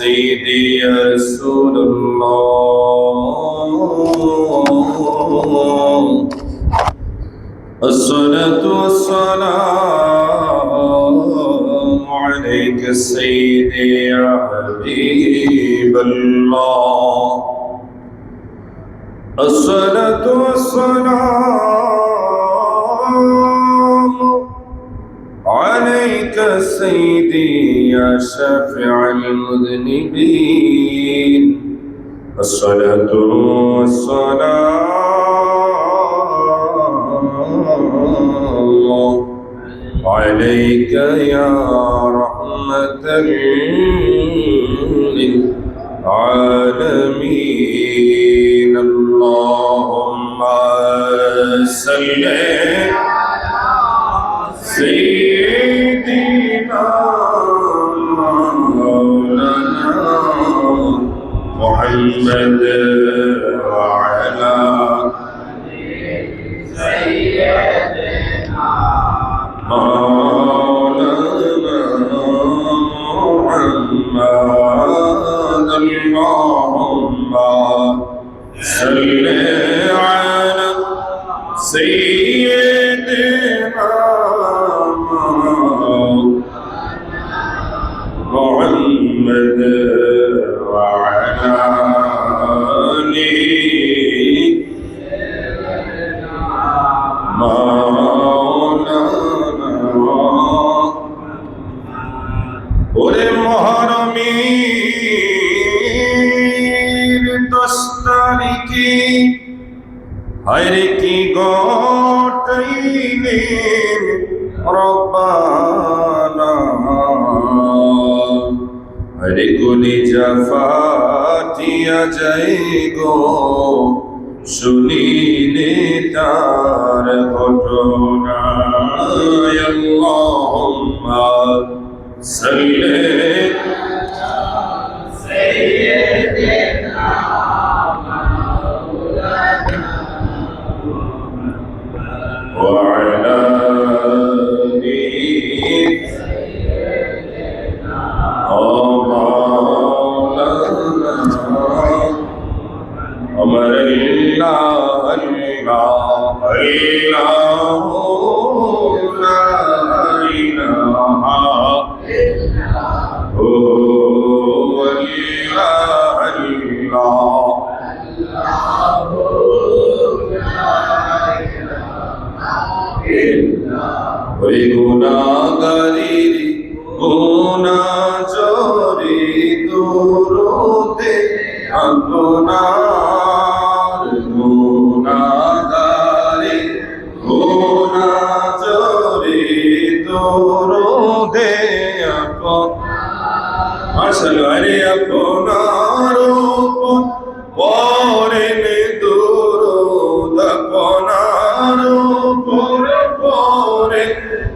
سيدي رسول الله الصلاة والسلام عليك سيدي يا حبيب الله الصلاة والسلام عليك سيدي يا شافع المذنبين الصلاة والسلام عليك يا رحمة للعالمين اللهم صل سيدنا مولانا محمد وعلى سيدنا مولانا محمد اللهم صل على سيدنا محمد وعلى آله مولانا ওরে মহরমের 10 তারিখে হায়রে কি গটাইলেন রব্বানা হরে কলিজা ফাটিয়া যায় গো শুনিলে তার ঘটনা আল্লাহুম্মা সাল্লি সাইয়্যিদিনা মাওলানা ওয়া আলা ওই গুনাহগারের গুনাহ জরে দরুদে আপনার গুনাহগারের গুনাহ জরে দরুদে আপনার মাশাআল্লাহ আপনার উপর পড়েন দরুদ আপনার উপর পড়ে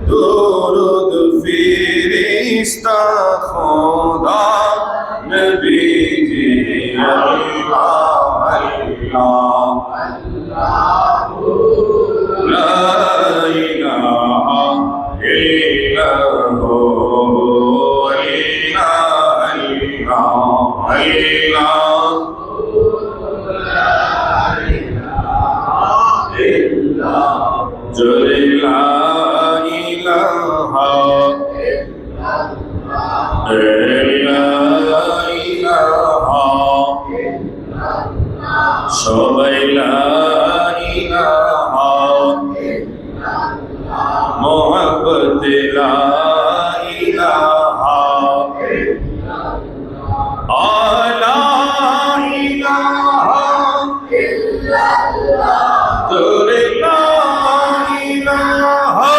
দরুদ ফিরিস্তা খোদা নবীজি আল্লাহ আল্লাহ আল্লাহু লা ইলাহা ইল্লাহু সবাই লা ইলাহা মুহাব্বত লা ইলাহা আলা ইলাহা ইল্লাল্লাহ তোরে লা ইলাহা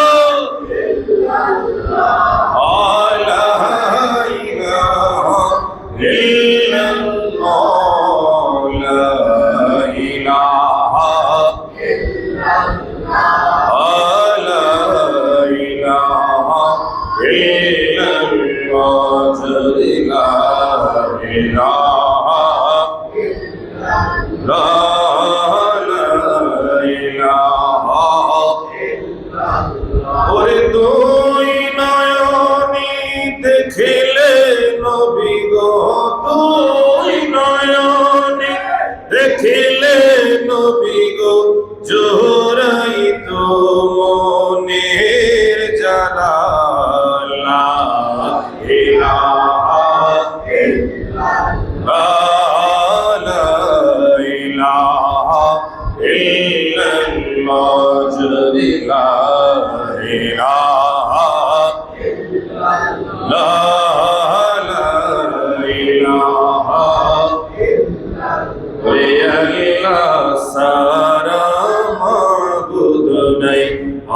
ইল্লাল্লাহ আলা ইলাহা ইল্লাল্লাহ ওরে দুই নয়নি দেখিলে নবী গো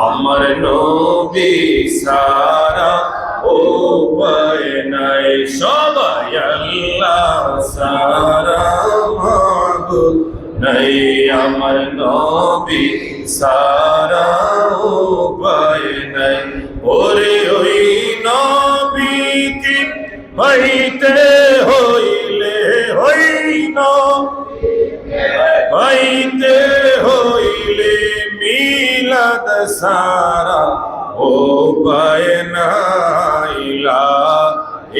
আমার নবী সারা উপায় নাই, সবাই আল্লাহ সারা মাবুদ নাই, আমার নবী সারা উপায় নাই। ওরে ওই নবীকে পাইতে হইলে পাইতে হইলে মিলাদ সারা উপায় নাই, লা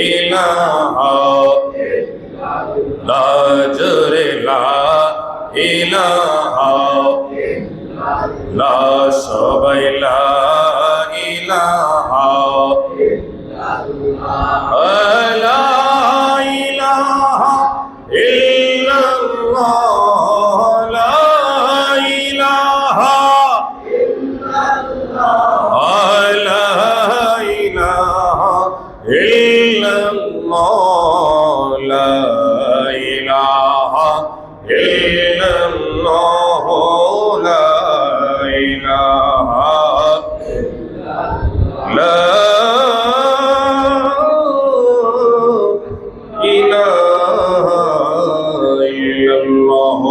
ইলাহা লা জরে লা ইলাহা লা, সবাই লা ইলাহা লা ইলাহা ইল্লাল্লাহ, লা ইলাহা লা ইলাহা ইল্লাল্লাহ, লা ইলাহা ইল্লাল্লাহ, লা ইলাহা লা ইলাহা ইল্লাল্লাহ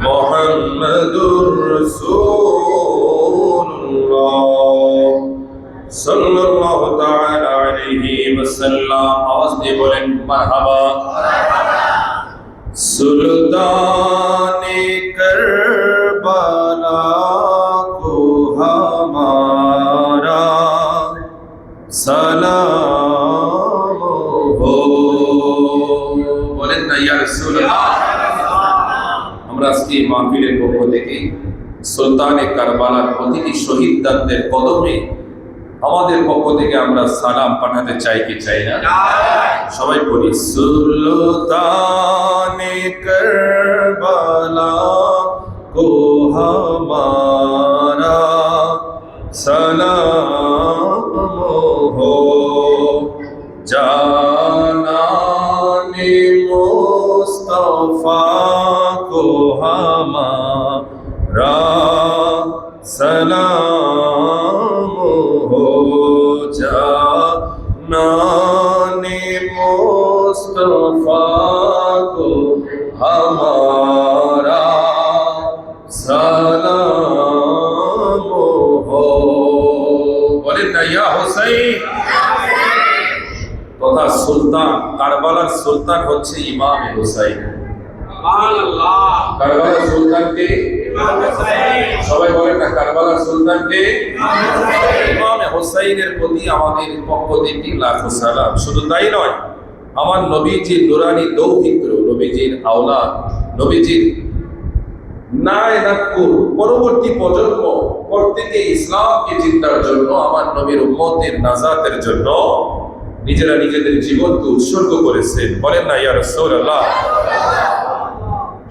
মুহাম্মাদুর রাসূলুল্লাহ সাল্লাল্লাহু তাআলা আলাইহি ওয়াসাল্লাম। আওয়াজ দিয়ে বলেন মারহাবা। সুলতানে কারবালা কো হামারা সালাম হো, বলেন না ইয়া রাসূলুল্লাহ। আমরা আজকে মাহফিলের পক্ষ থেকে সুলতানে কারবালার প্রতিটি শহীদদের কদমে আমাদের পক্ষ থেকে আমরা সালাম পাঠাতে চাই কি চাই না? সবাই বলি সুলতানে কারবালা কো হামারা সালাম হো, জানানে মুস্তাফা কো হামারা সালাম হো, জানানে মুস্তাফা কো হামারা সালাম হো, বলেন না ইয়া হুসাইন। তথা সুলতান কারবালার সুলতান হচ্ছে ইমাম হুসাইন। কারবালার সুলতান কে? সবাই বলেন না কারবালার সুলতান কে? ইমাম হুসাইনের প্রতি আমাদের পক্ষ থেকে লাখো সালাম। শুধু তাই নয়, আমার নবীজির নুরানি দৌহিত্র, নবীজির আওলাদ, নবীজির পরবর্তী প্রজন্ম প্রত্যেকে ইসলামকে চিন্তার জন্য, আমার নবীর উম্মতের নাজাতের জন্য নিজেরা নিজেদের জীবনকে উৎসর্গ করেছেন। বলেন না ইয়া রাসূলুল্লাহ।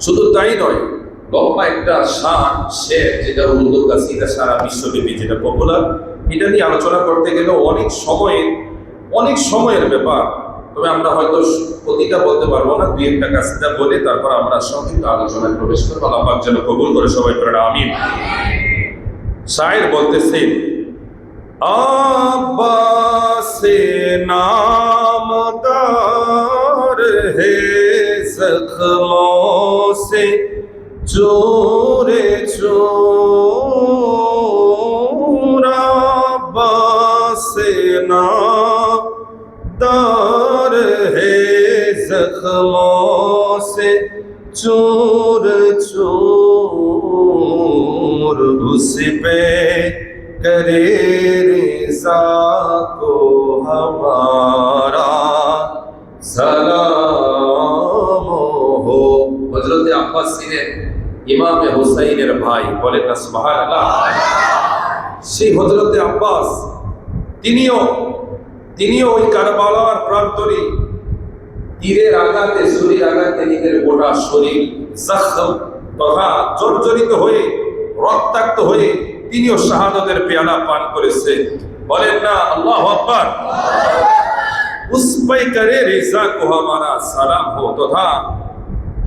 শুধু তাই নয়, লম্বা একটা শান শের, যেটা উর্দু কাসিদা সারা বিশ্বব্যাপী যেটা পপুলার, এটা নিয়ে আলোচনা করতে গেলে অনেক সময়ের ব্যাপার। তবে আমরা হয়তো প্রতিটা বলতে পারবো না, দুই একটা কাসিদা বলে তারপর আমরা সংক্ষিপ্ত আলোচনায় প্রবেশ করবো। আল্লাহ পাক যেন কবুল করে, সবাই পড়েন আমিন। শায়ের বলতেছেন, আব্বাসে নামদার হে জখমোं से चोरे चोर, আব্বাসে नामदार है जख्मों से चोर चोर, उस पे करे रिज़ा को हमारा সালাম হো। হযরত আব্বাস ছিলেন ইমামে হুসাইনের ভাই, বলেন না সুবহানাল্লাহ। সেই হযরত আব্বাস তিনিও তিনিও ওই কারবালার প্রান্তরে তীরের আঘাতে, ছুরির আঘাতে নিজের গোটা শরীর জখম তথা জর্জরিত হয়ে রক্তাক্ত হয়ে তিনিও শাহাদাতের পেয়ালা পান করেছে। বলেন না আল্লাহু আকবার। উস পে করে রেজা কো হামারা সালাম হো। তথা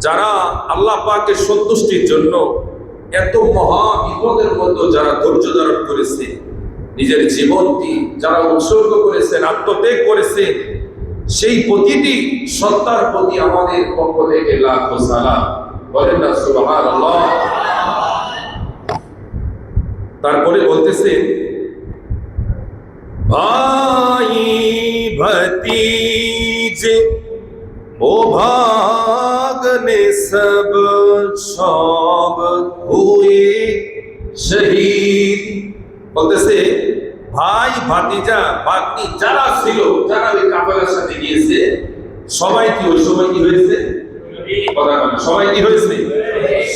যারা আল্লাহ পাকের সন্তুষ্টির জন্য এত মহা বিপদের মধ্যে যারা ধৈর্য ধারণ করেছে, নিজের জীবনটি যারা উৎসর্গ করেছেন, আত্মত্যাগ করেছেন, সেই প্রতিটি সত্তার প্রতি আমাদের পক্ষ থেকে লাখো সালাম। বলেন না সুবহানাল্লাহ। তারপরে বলতেছেন, ভাই ভতিজে ও ভাগনে সব সব হুয়ে শহীদ। বলতেছে ভাই ভাতিজা ভাগ্নি যারা ছিল, যারা ওই কাফেলার সাথে গিয়েছে, সবাই কি ওই সময় কি হয়েছে? সবাই কি হয়েছে?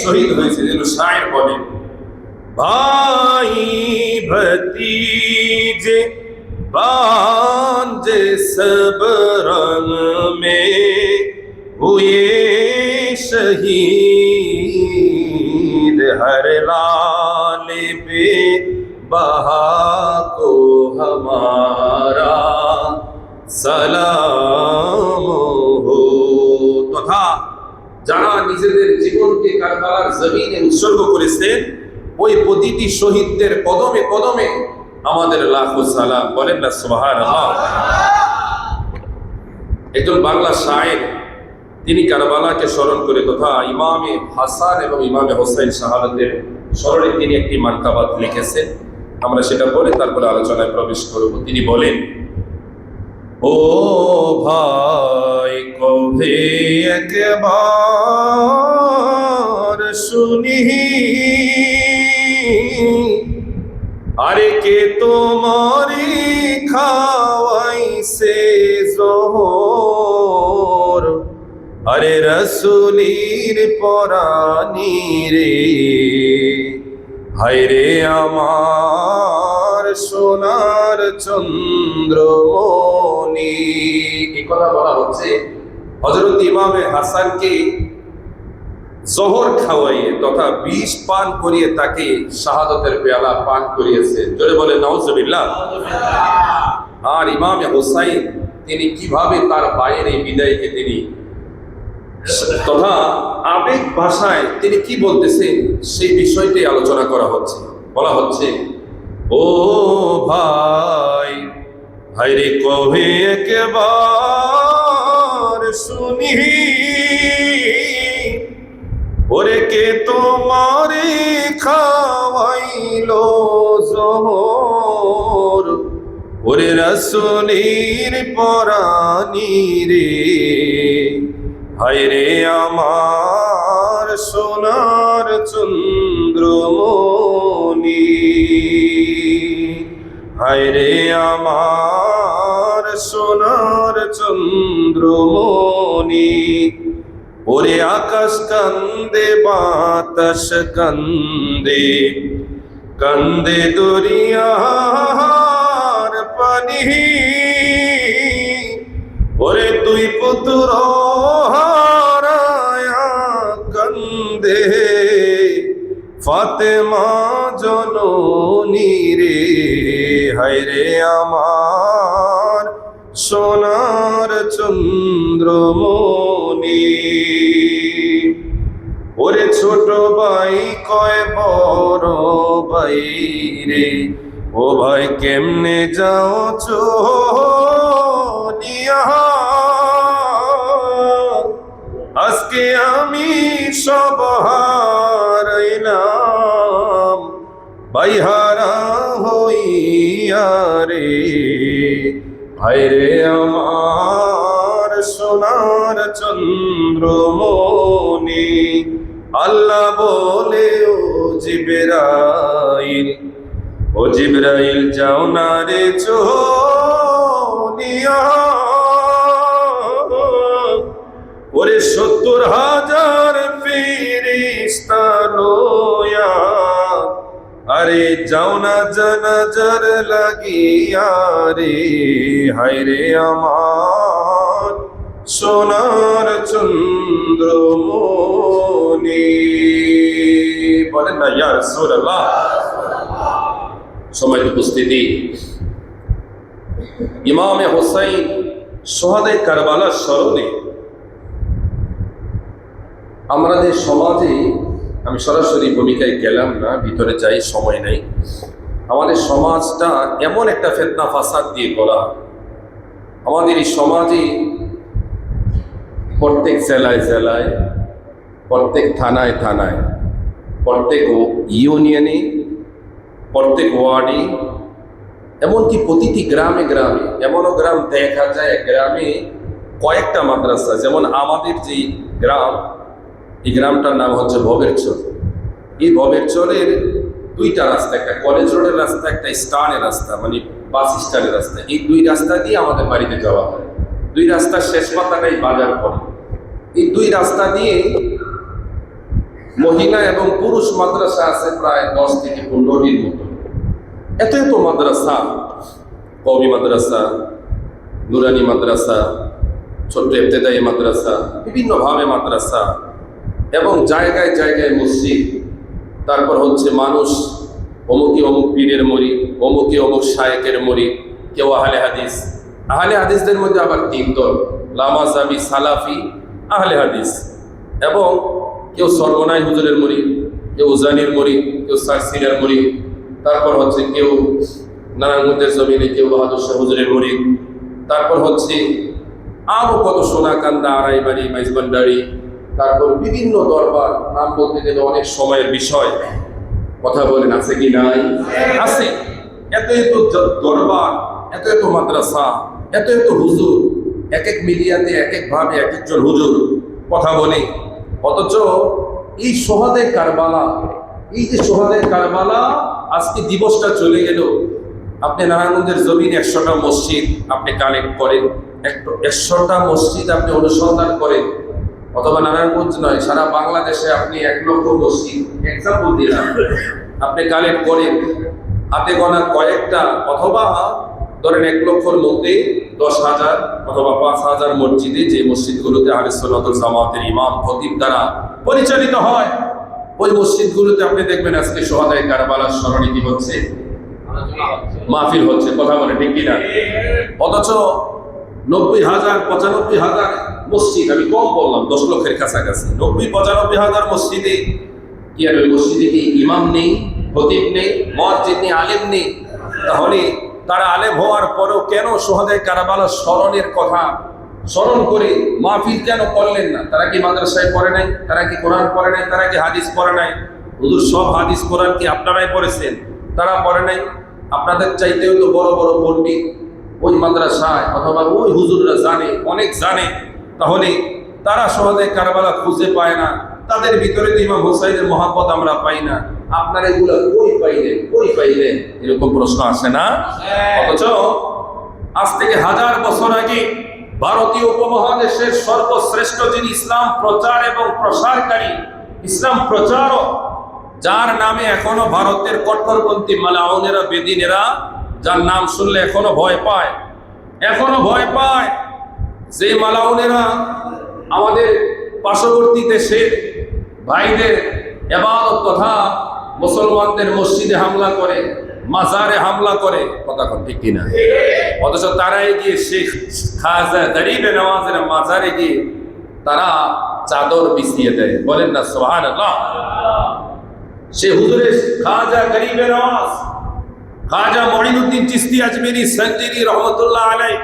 শহীদ হয়েছে। যেন শায়ের বলেন, ভাই ভতিজে बांझे सब रंग में हुए शहीद, हर लाल पे बहा को हमारा सलाम हो। तथा যারা নিজেদের জীবনকে কারবালার জমিনে উৎসর্গ করেছেন, ওই প্রতিটি শহীদদের কদমে কদমে আমাদের লাখো সালাম। বলেন না সুবহানাল্লাহ। একজন বাংলা শায়ের, তিনি কারবালাকে স্মরণ করে তথা ইমামে হাসান এবং ইমামে হোসেন শাহাদাতের স্মরণে তিনি একটি মানকাবাত লিখেছেন। আমরা সেটা পড়ে তারপরে আলোচনায় প্রবেশ করব। তিনি বলেন, ও ভাই কবে একবার শুনি, আরে কে তোমারি খাওয়াইছে জোহর, আরে রসুলির পরানি রে, হায় রে আমার সোনার চন্দ্রমণি। এই কথা বলা হচ্ছে হযরত ইমামে হাসানকে জোহর খাওয়াইয়ে তথা বিষ পান করিয়ে তাকে শাহাদাতের পেয়ালা পান করিয়েছে। জোরে বলে নাউজুবিল্লাহ। আর ইমামে হোসাইন তিনি কিভাবে তার ভাইয়ের এই বিদায়কে তিনি তথা আবেগ ভাষায় তিনি কি বলতেছেন সেই বিষয়টি আলোচনা করা হচ্ছে। বলা হচ্ছে, ও ভাই হায় রে কবে একবার শুনি, ওরে কে তোমারে খাওয়াইলো জোহর, ওরে রাসূলের পরানি রে, হায় রে আমার সোনার চন্দ্রমণি, হায় রে আমার সোনার চন্দ্রমণি। ওরে আকাশ কান্দে বাতাস কান্দে, কান্দে দরিয়ার পানি, ওরে দুই পুত্র হারায়া কান্দে ফাতেমা জননী রে, হায় রে আমার সোনার চন্দ্রমণি। ওরে ছোট ভাই কয় বড় ভাই রে, ও ভাই কেমনে যাও চলিয়া, আজকে আমি সব হারাইলাম ভাই হারা হইয়া রে, হায় রে আমার সোনার চন্দ্রমণি। আল্লাহ বলে, ও জিবরাইল, ও জিবরাইল যাও না রে চলিয়া, ওরে 70,000 ফেরেশতা লইয়া আরে যাও না জানাজার লাগিয়া রে, হায় রে আমার সোনার চন্দ্রমণি। বলেন না ইয়া রাসূলুল্লাহ। সময় উপস্থিতি, ইমামে হোসাইন শহাদায়ে কারবালার স্মরণে আমাদের সমাজে, আমি সরাসরি ভূমিকায় গেলাম না, ভিতরে যাই, সময় নেই। আমাদের সমাজটা এমন একটা ফিতনা ফাসাদ দিয়ে করা, আমাদের এই সমাজে প্রত্যেক জেলায় জেলায়, প্রত্যেক থানায় থানায়, প্রত্যেক ইউনিয়নে, প্রত্যেক ওয়ার্ডে, এমনকি প্রতিটি গ্রামে গ্রামে, এমনও গ্রাম দেখা যায় গ্রামে কয়েকটা মাদ্রাসা। যেমন আমাদের যে গ্রাম, এই গ্রামটার নাম হচ্ছে ভবেরচর। এই ভবেরচরের দুইটা রাস্তা, একটা কলেজ রোডের রাস্তা, একটা স্টানের রাস্তা, মানে বাস স্ট্যান্ডের রাস্তা। এই দুই রাস্তা দিয়ে আমাদের বাড়িতে যাওয়া হয়। দুই রাস্তার শেষ মাথাটাই বাজার পড়ে। এই দুই রাস্তা দিয়ে মহিলা এবং পুরুষ মাদ্রাসা আছে প্রায় 10 থেকে 15টির মতো। এত এত মাদ্রাসা, কওমি মাদ্রাসা, নুরানি মাদ্রাসা, ছোট্ট ইবতেদায়ী মাদ্রাসা, বিভিন্নভাবে মাদ্রাসা, এবং জায়গায় জায়গায় মসজিদ। তারপর হচ্ছে মানুষ অমুকি অমুক পীরের মরিদ, অমুকি অমুক শায়েকের মরিদ, কেউ আহলে হাদিস। আহলে হাদিসদের মধ্যে আবার 3 দল, লামাজাবি, সালাফি, আহলে হাদিস। এবং কেউ সর্বনাই হুজুরের মরিদ, কেউ উজানির মরিদ, কেউ সারসিরার মরিদ। তারপর হচ্ছে কেউ নারায়ণগঞ্জের জমিনে, কেউ বাহাদুর শাহ হুজুরের মরিদ। তারপর হচ্ছে আরও কত সোনাকান্দা, আড়াইবাড়ি, মাইজবান্ডারি, তারপর বিভিন্ন দরবার। নাম বলতে গেলে অনেক সময়ের বিষয়। কথা বলেন আছে কি নাই? আছে। এত এত দরবার, এত এত মাদ্রাসা, এত এত হুজুর, এক এক মিডিয়াতে এক এক ভাবে এক একজন হুজুর কথা বলে। অথচ এই শহাদায়ে কারবালা, এই যে শহাদায়ে কারবালা, আজকে দিবসটা চলে গেল। আপনি নারায়ণগঞ্জের জমিন 100টা মসজিদ আপনি কালেক্ট করেন, 100টা মসজিদ আপনি অনুসন্ধান করেন, অথবা নারায়ণগঞ্জ নয়, সারা বাংলাদেশে আপনি 1 লক্ষ মসজিদ এক্সাম্পল দিলাম, আপনি কালেক্ট করেন, হাতে গোনা কয়েকটা, অথবা ধরেন 1 লক্ষর মধ্যে 10,000 অথবা 5,000 মসজিদে, যে মসজিদগুলোতে আহলে সুন্নাত ওয়াল জামাতের ইমাম খতিব দ্বারা পরিচালিত হয়, ওই মসজিদগুলোতে আপনি দেখবেন আজকে শহাদায়ে কারবালার স্মরণে কি হচ্ছে, মাহফিল হচ্ছে। কথা বলে ঠিক কিনা? অথচ 90,000 95,000 মসজিদ, আমি কম বললাম, 10 লক্ষের কাছাকাছি, 90-95,000 মসজিদে কি আর ওই মসজিদে কি ইমাম নেই, খতিব নেই, মুয়াজ্জিন নেই, আলেম নেই? তাহলে তারা আলেম হওয়ার পরেও কেন শহাদায়ে কারবালার স্মরণের কথা স্মরণ করে মাহফিল কেন করলেন না? তারা কি মাদ্রাসায় পড়ে নাই? তারা কি কোরআন পড়ে নাই? তারা কি হাদিস পড়ে নাই? হুজুর সব হাদিস কোরআন কি আপনারাই পড়েছেন? তারা পড়ে নাই। আপনাদের চাইতেও তো বড় বড় পণ্ডিত ওই মাদ্রাসায় অথবা ওই হুজুররা জানে, অনেক জানে। তাহলে তারা শহাদায়ে কারবালা খুঁজে পায় না, তাদের ভিতরে তো ইমাম হোসাইনের মহব্বত আমরা পাই না। আপনারা এগুলা কই পাইলেন, কই পাইলেন? এরকম প্রশ্ন আসে না? অথচ আজ থেকে 1000 বছর আগে ভারতীয় উপমহাদেশের সর্বশ্রেষ্ঠ যিনি ইসলাম প্রচার এবং প্রসারকারী, ইসলাম প্রচারক, যার নামে এখনো ভারতের কট্টরপন্থী মালাউনেরা, বেদিনেরা, যার নাম শুনলে এখনো ভয় পায়, এখনো ভয় পায়, যে মালাউনেরা আমাদের পার্শ্ববর্তী দেশের ভাইদের ইবাদত তথা মুসলমানদের মসজিদে হামলা করে, মাজারে হামলা করে। কথা কোন ঠিক কিনা? অথচ তারাই গিয়ে শেখ খাজা গরিবে নওয়াজের মাজারে গিয়ে তারা চাদর বিছিয়ে দেয়। বলেন না সুবহানাল্লাহ। সে হুজুরে খাজা গরিবে নওয়াজ, খাজা মঈনুদ্দিন চিশতি আজমেরি সঞ্জিরি রহমতুল্লাহ আলাইহি,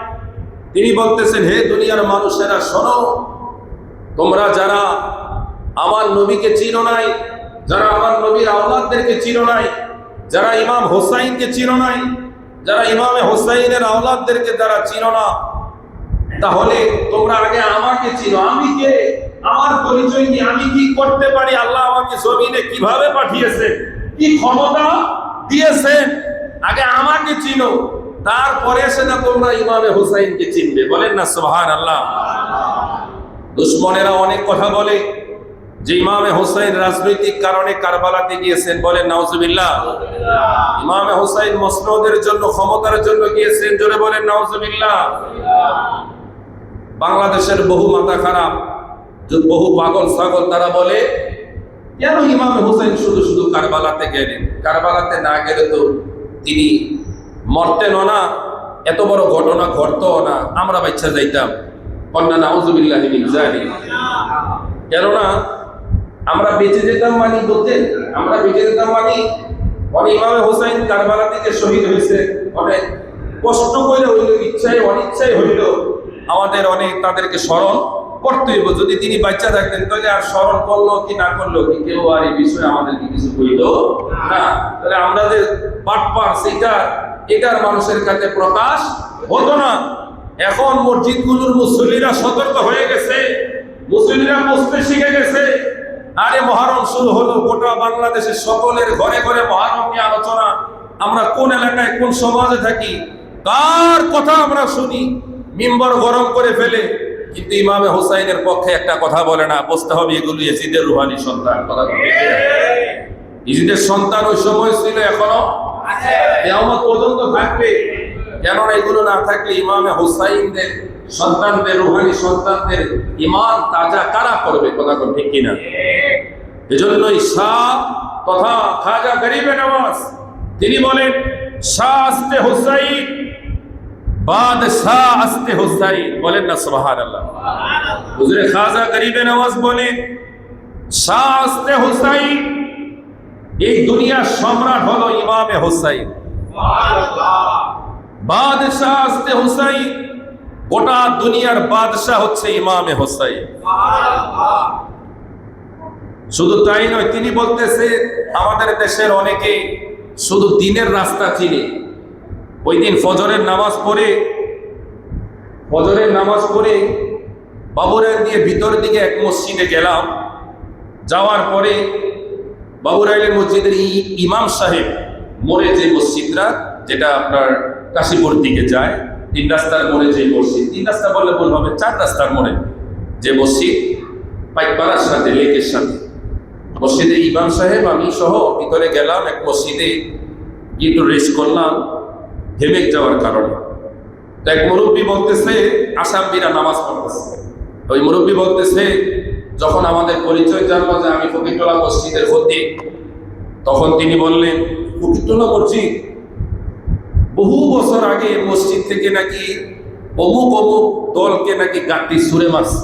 তিনি বলতেছেন, হে দুনিয়ার মানুষেরা শোনো, তোমরা যারা আমার নবীকে চিনো নাই, যারা আমার নবীর আওলাদদেরকে চিনো নাই, যারা ইমাম হোসাইনকে চিনো নাই, যারা ইমামে হোসাইনের আওলাদদেরকে যারা চিনো না, তাহলে তোমরা আগে আমাকে চিনো। আমি কে? আমার পরিচয় কি? আমি কি করতে পারি? আল্লাহ আমাকে জমিনে কিভাবে পাঠিয়েছে, কি ক্ষমতা দিয়েছেন, আগে আমাকে চিনো, তারপরে এসে না তোমরা ইমামে হোসাইনকে চিনবে। বলেন না সুবহানাল্লাহ। দুশ্মনেরা অনেক কথা বলে, যে ইমামে হোসাইন রাজনৈতিক কারণে কারবালাতে গিয়েছেন, বলেন নাউজুবিল্লাহ। ইমামে হোসাইন মসনদের জন্য, ক্ষমতার জন্য গিয়েছেন, জোরে বলেন নাউজুবিল্লাহ। বাংলাদেশের বহু মাথা খারাপ, বহু পাগল ছাগল তারা বলে কেন ইমামে হোসাইন শুধু শুধু কারবালাতে গেলেন? কারবালাতে না গেলে তো তিনি মরতেন না, এত বড় ঘটনা ঘটতো না, আমরা বাচ্চা যাইতাম। কন্যা নাউজুবিল্লাহ মিন যালিক। কেননা আমরা বেঁচে যেতাম মানে বলতেন, আমরা বেঁচে যেতাম মানে ইমামে হোসাইন কারবালা থেকে শহীদ হয়েছে, অনেক কষ্ট করে হইল, ইচ্ছায় অনিচ্ছায় হইল, আমাদের অনেক তাদেরকে স্মরণ করতে হইব। যদি তিনি বাচ্চা থাকতেন তাহলে আর স্মরণ করলো কি না করলো কি কেউ আর এই বিষয়ে আমাদেরকে কিছু বলল না। তাহলে আমরা যে পাটপার সেটা এটার মানুষের কাছে প্রকাশ হতো না। এখন মসজিদগুলোর মুসল্লিরা সতর্ক হয়ে গেছে, মুসল্লিরা বুঝতে শিখে গেছে। আরে মহরম শুরু হলো, গোটা বাংলাদেশের সকলের ঘরে ঘরে মহরম নিয়ে আলোচনা। আমরা কোন এলাকায় কোন সমাজে থাকি, কার কথা আমরা শুনি, মিম্বর গরম করে ফেলে, কিন্তু ইমামে হোসাইনের পক্ষে একটা কথা বলে না। বুঝতে হবে এগুলো ইয়াজিদের রুহানি সন্তান। কথা ইয়াজিদের সন্তান ওই সময় ছিল, এখনো কিয়ামত পর্যন্ত থাকবে। কেননা এগুলো না থাকলে ইমামে হোসাইনদের সন্তানদের, রুহানি সন্তানদের ইমান তাজা কারা করবে? কথা ঠিক কিনা? এজন্যই শাহ তথা খাজা গরিবে নওয়াজ তিনি বলেন, শাহ আস্তে হোসাইন বাদশাহ আস্তে হোসাইন। বলেন না সুবহানাল্লাহ। হুজুরে খাজা গরিবে নওয়াজ বলেন, শাহ আস্তে হোসাইন, এই দুনিয়ার সম্রাট হলো ইমামে হোসাইন। বাদশাহ আস্তে হোসাইন, গোটা দুনিয়ার বাদশাহ হচ্ছে ইমামে হোসাইন। শুধু তাই নয়, তিনি বলতেছে আমাদের দেশের অনেকে শুধু দিনের রাস্তা চিনে। ওই দিন ফজরের নামাজ পড়ে বাবুরাইল দিয়ে ভিতরের দিকে এক মসজিদে গেলাম। যাওয়ার পরে বাবুরাইলের মসজিদের ইমাম সাহেব মোড়ে যে মসজিদটা, যেটা আপনার কাশীপুর দিকে যায়, 3 রাস্তার মোড়ে যে মসজিদ, 3 রাস্তা বললে ভুল হবে, 4 রাস্তার মোড়ে যে মসজিদ, পাইকপাড়ার সাথে, লেকের সাথে মসজিদে ইমাম সাহেব, আমি সহ ভিতরে গেলাম। এক মসজিদে গিয়ে একটু রেস্ট করলাম ঘেমে যাওয়ার কারণে। তো এক মুরব্বী বলতেছে, আসামিরা নামাজ পড়তেছে। ওই মুরব্বী বলতেছে, যখন আমাদের পরিচয় জানলো যে আমি ফকিরটোলা মসজিদের খতিব, তখন তিনি বললেন, ফকিরটোলা মসজিদ বহু বছর আগে মসজিদ থেকে নাকি অমুক অমুক দলকে নাকি গাঁটটি ছুঁড়ে মারছে।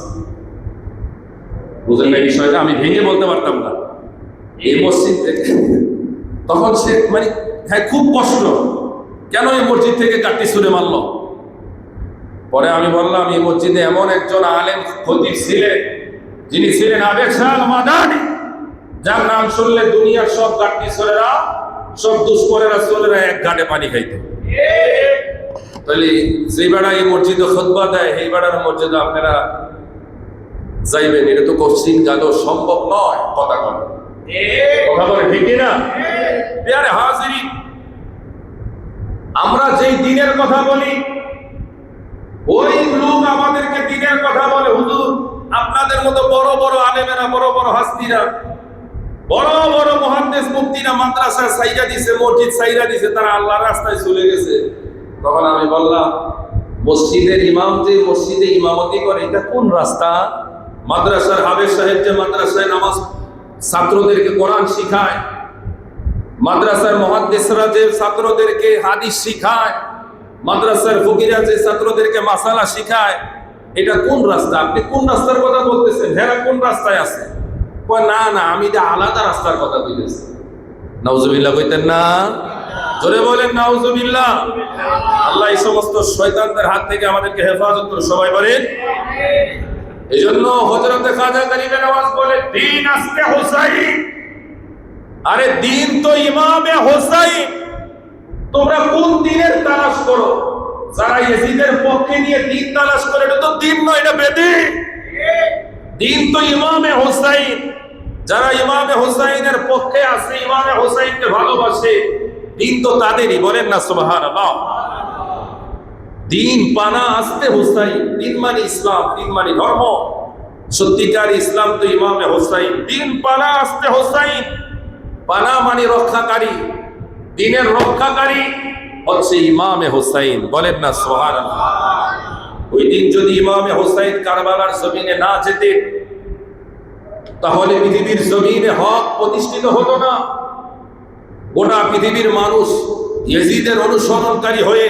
বুঝলেন না বিষয়টা? আমি ভেঙে বলতে পারতাম না এই মসজিদ থেকে। তখন সে মানে হ্যাঁ খুব কষ্ট, কেন এই মসজিদ থেকে গাঁটটি ছুঁড়ে মারলো? পরে আমি বললাম, এই মসজিদে এমন একজন আলেম খতিব ছিলেন, যিনি ছিলেন আবেশাল মাদানি, যার নাম শুনলে দুনিয়ার সব গাঁটটি ছোড়েরা, সব দুষ্করেরা চলেরা এক ঘাটে পানি খাইতে। তাহলে যে বেড়া এই মসজিদে খুতবা দেয়, এই বেড়ার মসজিদে আপনারা যাইবেন, এটা তো কোশ্চিন গেল সম্ভব নয়। কথা বলে ঠিক না? প্রিয় হাজিরিন, আমরা যেই দিনের কথা বলি, ওই লোক আমাদেরকে দিনের কথা বলে। হুজুর, আপনাদের মতো বড় বড় আলেমেরা, বড় বড় হাস্তিরা, বড় বড় মুহাদ্দিস মুফতিরা মাদ্রাসা সাইরা দিছে, মসজিদ সাইরা দিছে, তারা আল্লাহর রাস্তায় চলে গেছে। তখন আমি বললাম, মসজিদের ইমাম যে মসজিদে ইমামতি করে, এটা কোন রাস্তা? মাদ্রাসার হাবেজ সাহেব যে মাদ্রাসায় নামাজ ছাত্রদেরকে কোরআন শিখায়, মাদ্রাসার মুহাদ্দিসরা যে ছাত্রদেরকে হাদিস শিখায়, মাদ্রাসার ফকিরা যে ছাত্রদেরকে মাসালা শিখায়, এটা কোন রাস্তা? আপনি কোন রাস্তার কথা বলতেছেন? হেরা কোন রাস্তায় আছে? না না, আমি যে আলাদা রাস্তার কথা বলতেছি। নাউজুবিল্লাহ কইতেন না? জোরে বলেন নাউজুবিল্লাহ। আল্লাহ এই সমস্ত শয়তানদের হাত থেকে আমাদেরকে হেফাজত করে, সবাই বলেন। এই জন্য হযরতে খাজা গরিবে নওয়াজ বলে, দিন আস্তে হোসাইন। আরে দিন তো ইমামে হোসাইন। তোমরা কোন দিনের তালাশ করো? যারা ইয়াজিদের পক্ষে নিয়ে দিন তালাশ করে, এটা তো দিন নয়, এটা বেদিন। দিন তো ইমামে হোসাইন। যারা ইমামে হোসাইনের পক্ষে আছে, ইমামে হোসাইনকে ভালোবাসে, দিন তো তাদেরই। বলেন না সুবহানাল্লাহ। দিন পানা আস্তে হোসাইন। দিন মানে ইসলাম, দিন মানে ধর্ম। সত্যিকার ইসলাম তো ইমামে হোসাইন। দিন পানা আসতে হোসাইন, পানা মানে রক্ষাকারী, দিনের রক্ষাকারী হচ্ছে ইমামে হোসাইন। বলেন না সুবহানাল্লাহ। ওই দিন যদি ইমামে হোসাইন কারবালার জমিনে না যেতেন, তাহলে পৃথিবীর জমিনে হক প্রতিষ্ঠিত হতো না। গোটা পৃথিবীর মানুষ ইয়েজিদের অনুসরণকারী হয়ে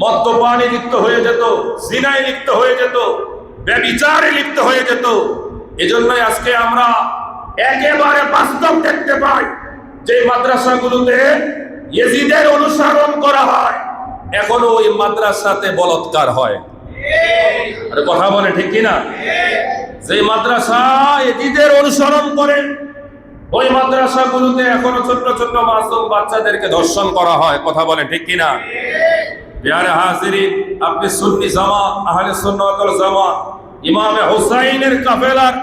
মদ্যপানে লিপ্ত হয়ে যেত, জিনায় লিপ্ত হয়ে যেত, ব্যভিচারে লিপ্ত হয়ে যেত। এজন্যই আজকে আমরা একেবারে বাস্তব দেখতে পাই যে মাদ্রাসাগুলোতে ইয়েজিদের অনুসরণ করা হয়, এখনো ওই মাদ্রাসাতে বলাৎকার হয়। আরে কথা বলে ঠিক কিনা? যে মাদ্রাসা ইয়েজিদের অনুসরণ করে, ওই মাদ্রাসাগুলোতে এখনো ছোট্ট ছোট্ট মাসুম বাচ্চাদেরকে ধর্ষণ করা হয়। কথা বলে ঠিক কিনা? প্যারে হাজিরিন, আপনি সুন্নি জামাত, আহলে সুন্নাত ওয়াল জামাত, ইমামে হোসাইনের কাফেলার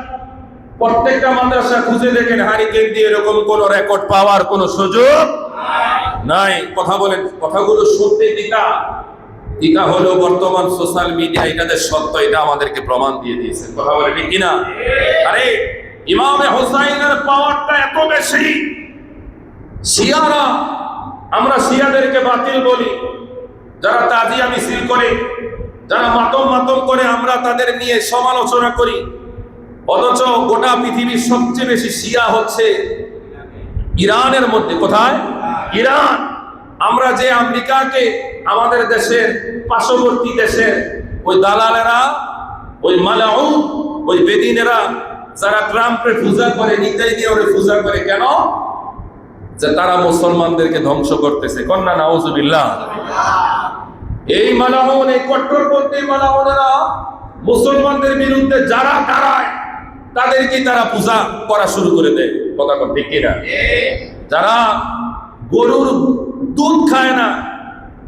প্রত্যেকটা মাদ্রাসা খুঁজে দেখেন, হারিকেন দিয়ে এরকম কোন রেকর্ড পাওয়ার কোন সুযোগ নাই। কথা বলেন, কথাগুলো শুনতে তিতা হলো বর্তমান সোশ্যাল মিডিয়া এটাদের সত্য, এটা আমাদেরকে প্রমাণ দিয়ে দিয়েছে। কথা বলে ঠিক কিনা? আরে ইমামে হোসাইনের পাওয়ারটা এত বেশি, শিয়ারা, আমরা শিয়াদেরকে বাতিল বলি, যারা তাজিয়া মিছিল করে, যারা মাতম করে, আমরা তাদের নিয়ে সমালোচনা করি। অথচ গোটা পৃথিবীর সবচেয়ে বেশি শিয়া হচ্ছে ইরানের মধ্যে। কোথায়? ইরান। আমরা যে আমেরিকাকে আমাদের দেশের পার্শ্ববর্তী দেশের ওই দালালেরা, ওই মালাউন, ওই বেদিনেরা যারা ট্রাম্পের পূজা করে, নিতাই দিয়ে ওরে পূজা করে, কেন? যে তারা মুসলমানদেরকে ধ্বংস করতেছে। কন্যা নাউজুবিল্লাহ। এই মালাউন, এই কট্টরপন্থী মালাউনেরা মুসলমানদের বিরুদ্ধে যারা দাঁড়ায় তাদেরকে তারা পূজা করা শুরু করে দেয়। কথা কথা ঠিক কিনা? যারা গরুর দুধ খায় না,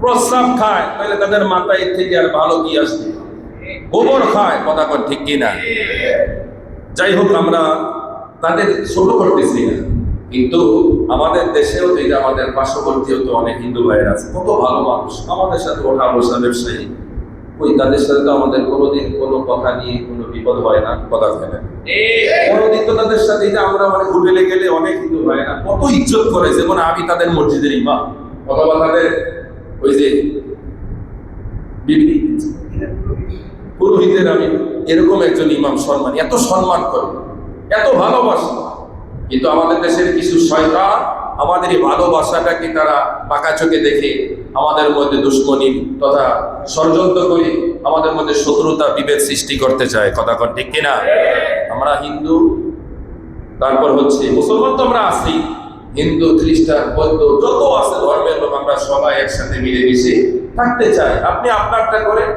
প্রস্রাব খায়, তাহলে তাদের মাথায় থেকে আর ভালো কি আসবে? গোবর খায়। কথা কথা ঠিক কিনা? যাই হোক, আমরা তাদের ছোট করতেছি না, কিন্তু আমাদের দেশেও তো, এটা আমাদের পার্শ্ববর্তীও তো অনেক হিন্দু ভাইয়ের আছে, কত ভালো মানুষ, আমাদের সাথে ওঠা বসা ব্যবসায়ী, ওই তাদের সাথে তো আমাদের কোনোদিন কোনো কথা নিয়ে কোনো বিপদ হয় না। কথা হয় না কোনোদিন তো তাদের সাথে, এটা আমরা মানে হোটেলে গেলে অনেক হিন্দু ভাইয়েরা কত ইজ্জত করে, যেমন আমি তাদের মসজিদের ইমাম, অথবা তাদের ওই যে পুরোহিতের আমি এরকম একজন ইমাম সম্মান, এত সম্মান করে, এত ভালোবাসে। কিন্তু আমাদের দেশের কিছু শয়তান আমাদের এই ভালোবাসাটাকে তারা পাকা চোখে দেখে আমাদের মধ্যে দুশ্মনী তথা ষড়যন্ত্র করে আমাদের মধ্যে শত্রুতা বিভেদ সৃষ্টি করতে চায়। কথা কন ঠিক কিনা? আমরা হিন্দু, তারপর হচ্ছে মুসলমান, তো আমরা আছি, হিন্দু, খ্রিস্টান, বৌদ্ধ, যত আছে ধর্মের লোক, আমরা সবাই একসাথে মিলেমিশে থাকতে চাই। আপনি আপনারটা করেন।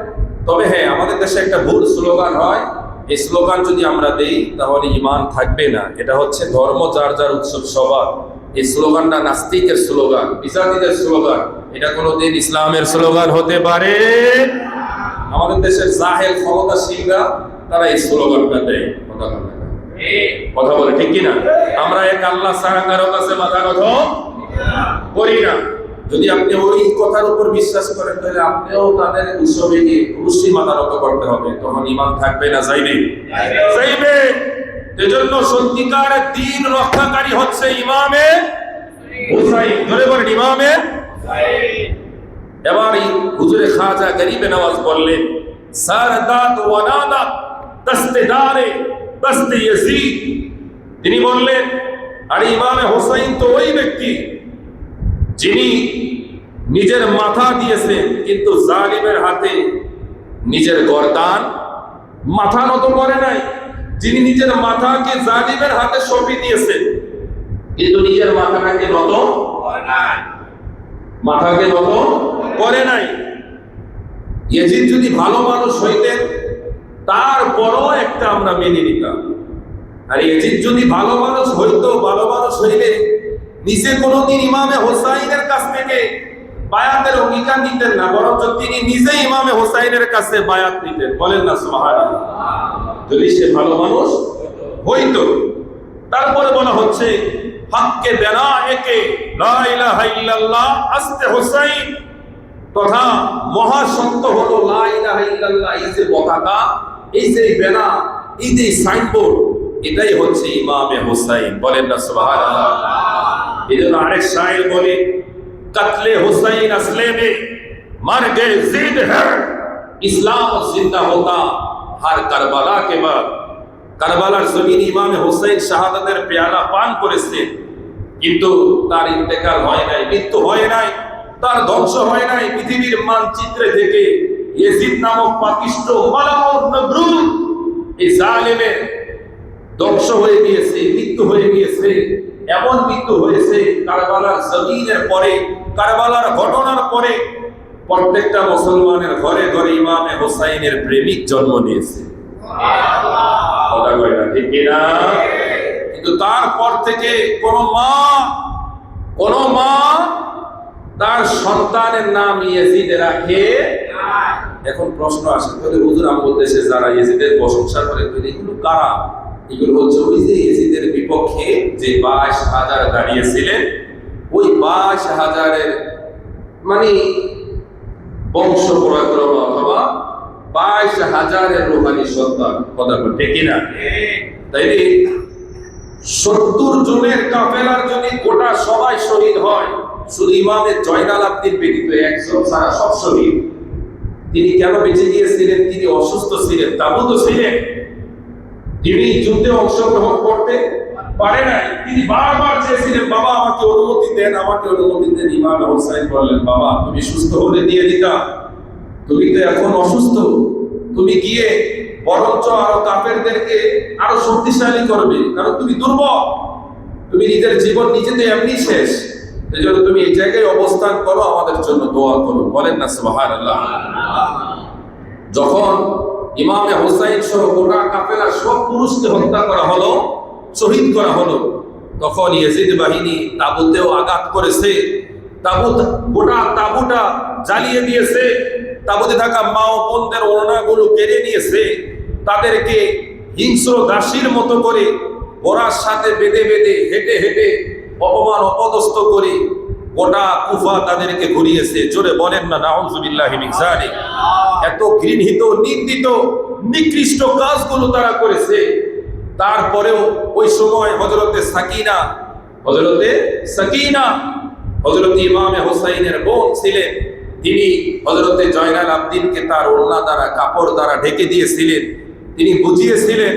তবে হ্যাঁ, আমাদের দেশে একটা ভুল স্লোগান হয়, এই স্লোগান যদি আমরা দেই তাহলে ঈমান থাকবে না। এটা হচ্ছে ধর্ম যার যার উৎসব সবার। এই স্লোগানটা নাস্তিকের স্লোগান, বিজাতিদের স্লোগান, এটা কোনোদিন ইসলামের স্লোগান হতে পারে। আমাদের দেশের জাহেল ক্ষমতাশীলরা তারা এই স্লোগানটা দেয়। কথা বলে ঠিক কিনা? আমরা এক আল্লাহ ছাড়া কারো কাছে মাথা নত করি না। যদি আপনি ওই কথার উপর বিশ্বাস করেন, তাহলে আপনিও তাদের উৎসবে গিয়ে অবশ্যই মাথা নত করতে হবে। তখন ঈমান থাকবে না যাইবে? যাইবে। এজন্য সত্যিকারের দ্বীন রক্ষাকারী হচ্ছে ইমামে হুসাইন। ধরে বলেন ইমামে হুসাইন। এবার হুজুরে খাজা গরিবে নওয়াজ বললেন, সারদাত ওয়ানাদাত দস্তেদারে দস্তে ইয়াজিদ। তিনি বললেন, আরে ইমামে হুসাইন তো ওই ব্যক্তি যিনি নিজের মাথা দিয়েছেন, কিন্তু জালিমের হাতে নিজের গর্দান, মাথা নত করে নাই। যিনি নিজের মাথাকে জালিমের হাতে সঁপে দিয়েছেন, কিন্তু নিজের মাথাটাকে নত করে নাই, মাথাকে নত করে নাই। ইয়াজিদ যদি ভালো মানুষ হইতেন, তারপরও একটা আমরা মেনে নিতাম। আর ইয়াজিদ যদি ভালো মানুষ হইতো, ভালো মানুষ হইলে নিজে কোনোদিন ইমামে হোসাইনের কাছ থেকে বায়াতের অঙ্গীকার নিতেন না, বরঞ্চ তিনি নিজে ইমামে হোসাইনের কাছে বায়াত নিতেন। বলেন না সুবহানাল্লাহ? যদি সে ভালো মানুষ হইতো। তারপরে বলা হচ্ছে, হককে বেনা একে লা ইলাহা ইল্লাল্লাহ আস্তে হোসাইন, তথা মহাসত্য হলো লা ইলাহা ইল্লাল্লাহ। এই যে পতাকা, এই যে বেনা, এই যে সাইনবোর্ড, এটাই হচ্ছে ইমামে হুসাইন। বলেন না সুবহানাল্লাহ। এই জন্য আরেক শায়ের বলে, কতলে হুসাইন আসলে মে मर गए जिद है इस्लाम जिंदा होता हर करबला के बाद। কারবালার জমিন ইমামে হুসাইন শাহাদাতের পেয়ালা পান করেছে, কিন্তু তার ইন্তেকাল হয় নাই, মৃত্যু হয় নাই, তার ধ্বংস হয় নাই। পৃথিবীর মানচিত্রে থেকে ইয়াজিদ নামক পাপিষ্ঠ মালাউন নবরুদ এই জালেমের ধ্বংস হয়ে গিয়েছে, মৃত্যু হয়ে গিয়েছে। এমন মৃত্যু হয়েছে কারবালার জমিনের পরে, কারবালার ঘটনার পরে প্রত্যেকটা মুসলমানের ঘরে ঘরে ইমামে হুসাইনের প্রেমিক জন্ম নিয়েছে। কথা কয় না, ঠিক কিনা? কিন্তু তারপর থেকে কোন মা তার সন্তানের নাম ইয়াজিদ রাখে। এখন প্রশ্ন আসে, তাহলে হুজুর আমাদের দেশে যারা ইয়াজিদের প্রশংসা করে, এগুলো কারা? এগুলো হচ্ছে ওই যে ইয়াজিদের বিপক্ষে যে 22,000 দাঁড়িয়েছিলেন, ওই 22,000-এর মানে বংশ পরাক্রম অথবা 22,000-এর রূহানি সন্তান। কথা বলতে কিনা? তাইলে 70 জনের কাফেলার যদি গোটা সবাই শহীদ হয়, শুধু ইমামে জয়নাল আবদিন ব্যতীত একজন ছাড়া সব শহীদ। তিনি কেন বেঁচে গিয়েছিলেন? তিনি অসুস্থ ছিলেন, তাবুত ছিলেন, তিনি যুদ্ধে অংশগ্রহণ করতে পারে নাই। তিনি বারবার চেয়েছিলেন, বাবা আমাকে অনুমতি দেন, আমাকে অনুমতি দেন। ইমাম হুসাইন বললেন, বাবা তুমি সুস্থ হলে দিয়ে দিতাম, তুমি তো এখন অসুস্থ, তুমি গিয়ে বরঞ্চ আরো কাফেরদেরকে আরো শক্তিশালী করবে, কারণ তুমি দুর্বল, তুমি নিজের জীবন নিজেতে এমনি শেষ। এই জন্য তুমি এই জায়গায় অবস্থান করো, আমাদের জন্য দোয়া করো। বলেন না সুবহানাল্লাহ। যখন ইমামে হুসাইন সহ গোটা কাফেলা সব পুরুষকে হত্যা করা হলো, শহীদ করা হলো, তখন ইয়াজিদ বাহিনী তাবুতেও আঘাত করেছে, গোটা তাবুটা জ্বালিয়ে দিয়েছে, তাবুতে থাকা মা ও বোনদের ওড়নাগুলো কেড়ে নিয়েছে, তাদেরকে হিংস্র দাসীর মতো করে ঘোড়ার সাথে বেঁধে বেঁধে হেঁটে হেঁটে অপমান অপদস্থ করে গোটা কুফা তাদেরকে ঘুরিয়েছে। জোরে বলেন না নাউযুবিল্লাহি মিন যালিক। এত ঘৃণিত, নিন্দিত, নিকৃষ্ট কাজগুলো তারা করেছে। তারপরেও ওই সময় হযরতে সাকিনা হযরতে ইমামে হুসাইনের বোন ছিলেন, তিনি হযরতে জয়নাল আবদিনকে তার ওড়না দ্বারা, কাপড় দ্বারা ঢেকে দিয়েছিলেন। তিনি বুঝিয়েছিলেন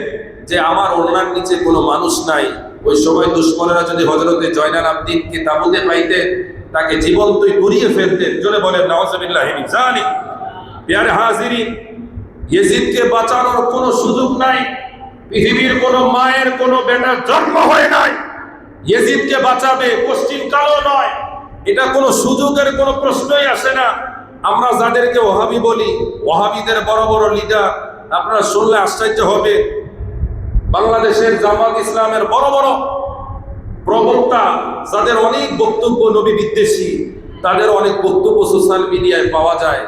যে আমার ওড়নার নিচে কোনো মানুষ নাই। ওই সময় দুশমনেরা যদি হযরতে জয়নাল আবদিনকে তাবুতে পাইতেন, তাকে জীবন্তই পুড়িয়ে ফেলতেন। জোরে বলেন নাউযুবিল্লাহি মিন যালিক। প্রিয় হাজিরিন, ইয়াজিদকে বাঁচানোর কোনো সুযোগ নাই। পৃথিবীর কোনো মায়ের কোনো বেটার জন্ম হয় নাই ইয়াজিদকে বাঁচাবে, পশ্চিম কালো নয়, এটা কোনো সুযোগের কোনো প্রশ্নই আসে না। আমরা যাদেরকে ওহাবি বলি, ওহাবিদের বড় বড় লিডার আপনারা শুনলে আশ্চর্য হবে। বাংলাদেশের জামাত ইসলামের বড় বড় প্রবক্তা, যাদের অনেক বক্তব্য নবী বিদ্বেষী, তাদের অনেক বক্তব্য সোশ্যাল মিডিয়ায় পাওয়া যায়।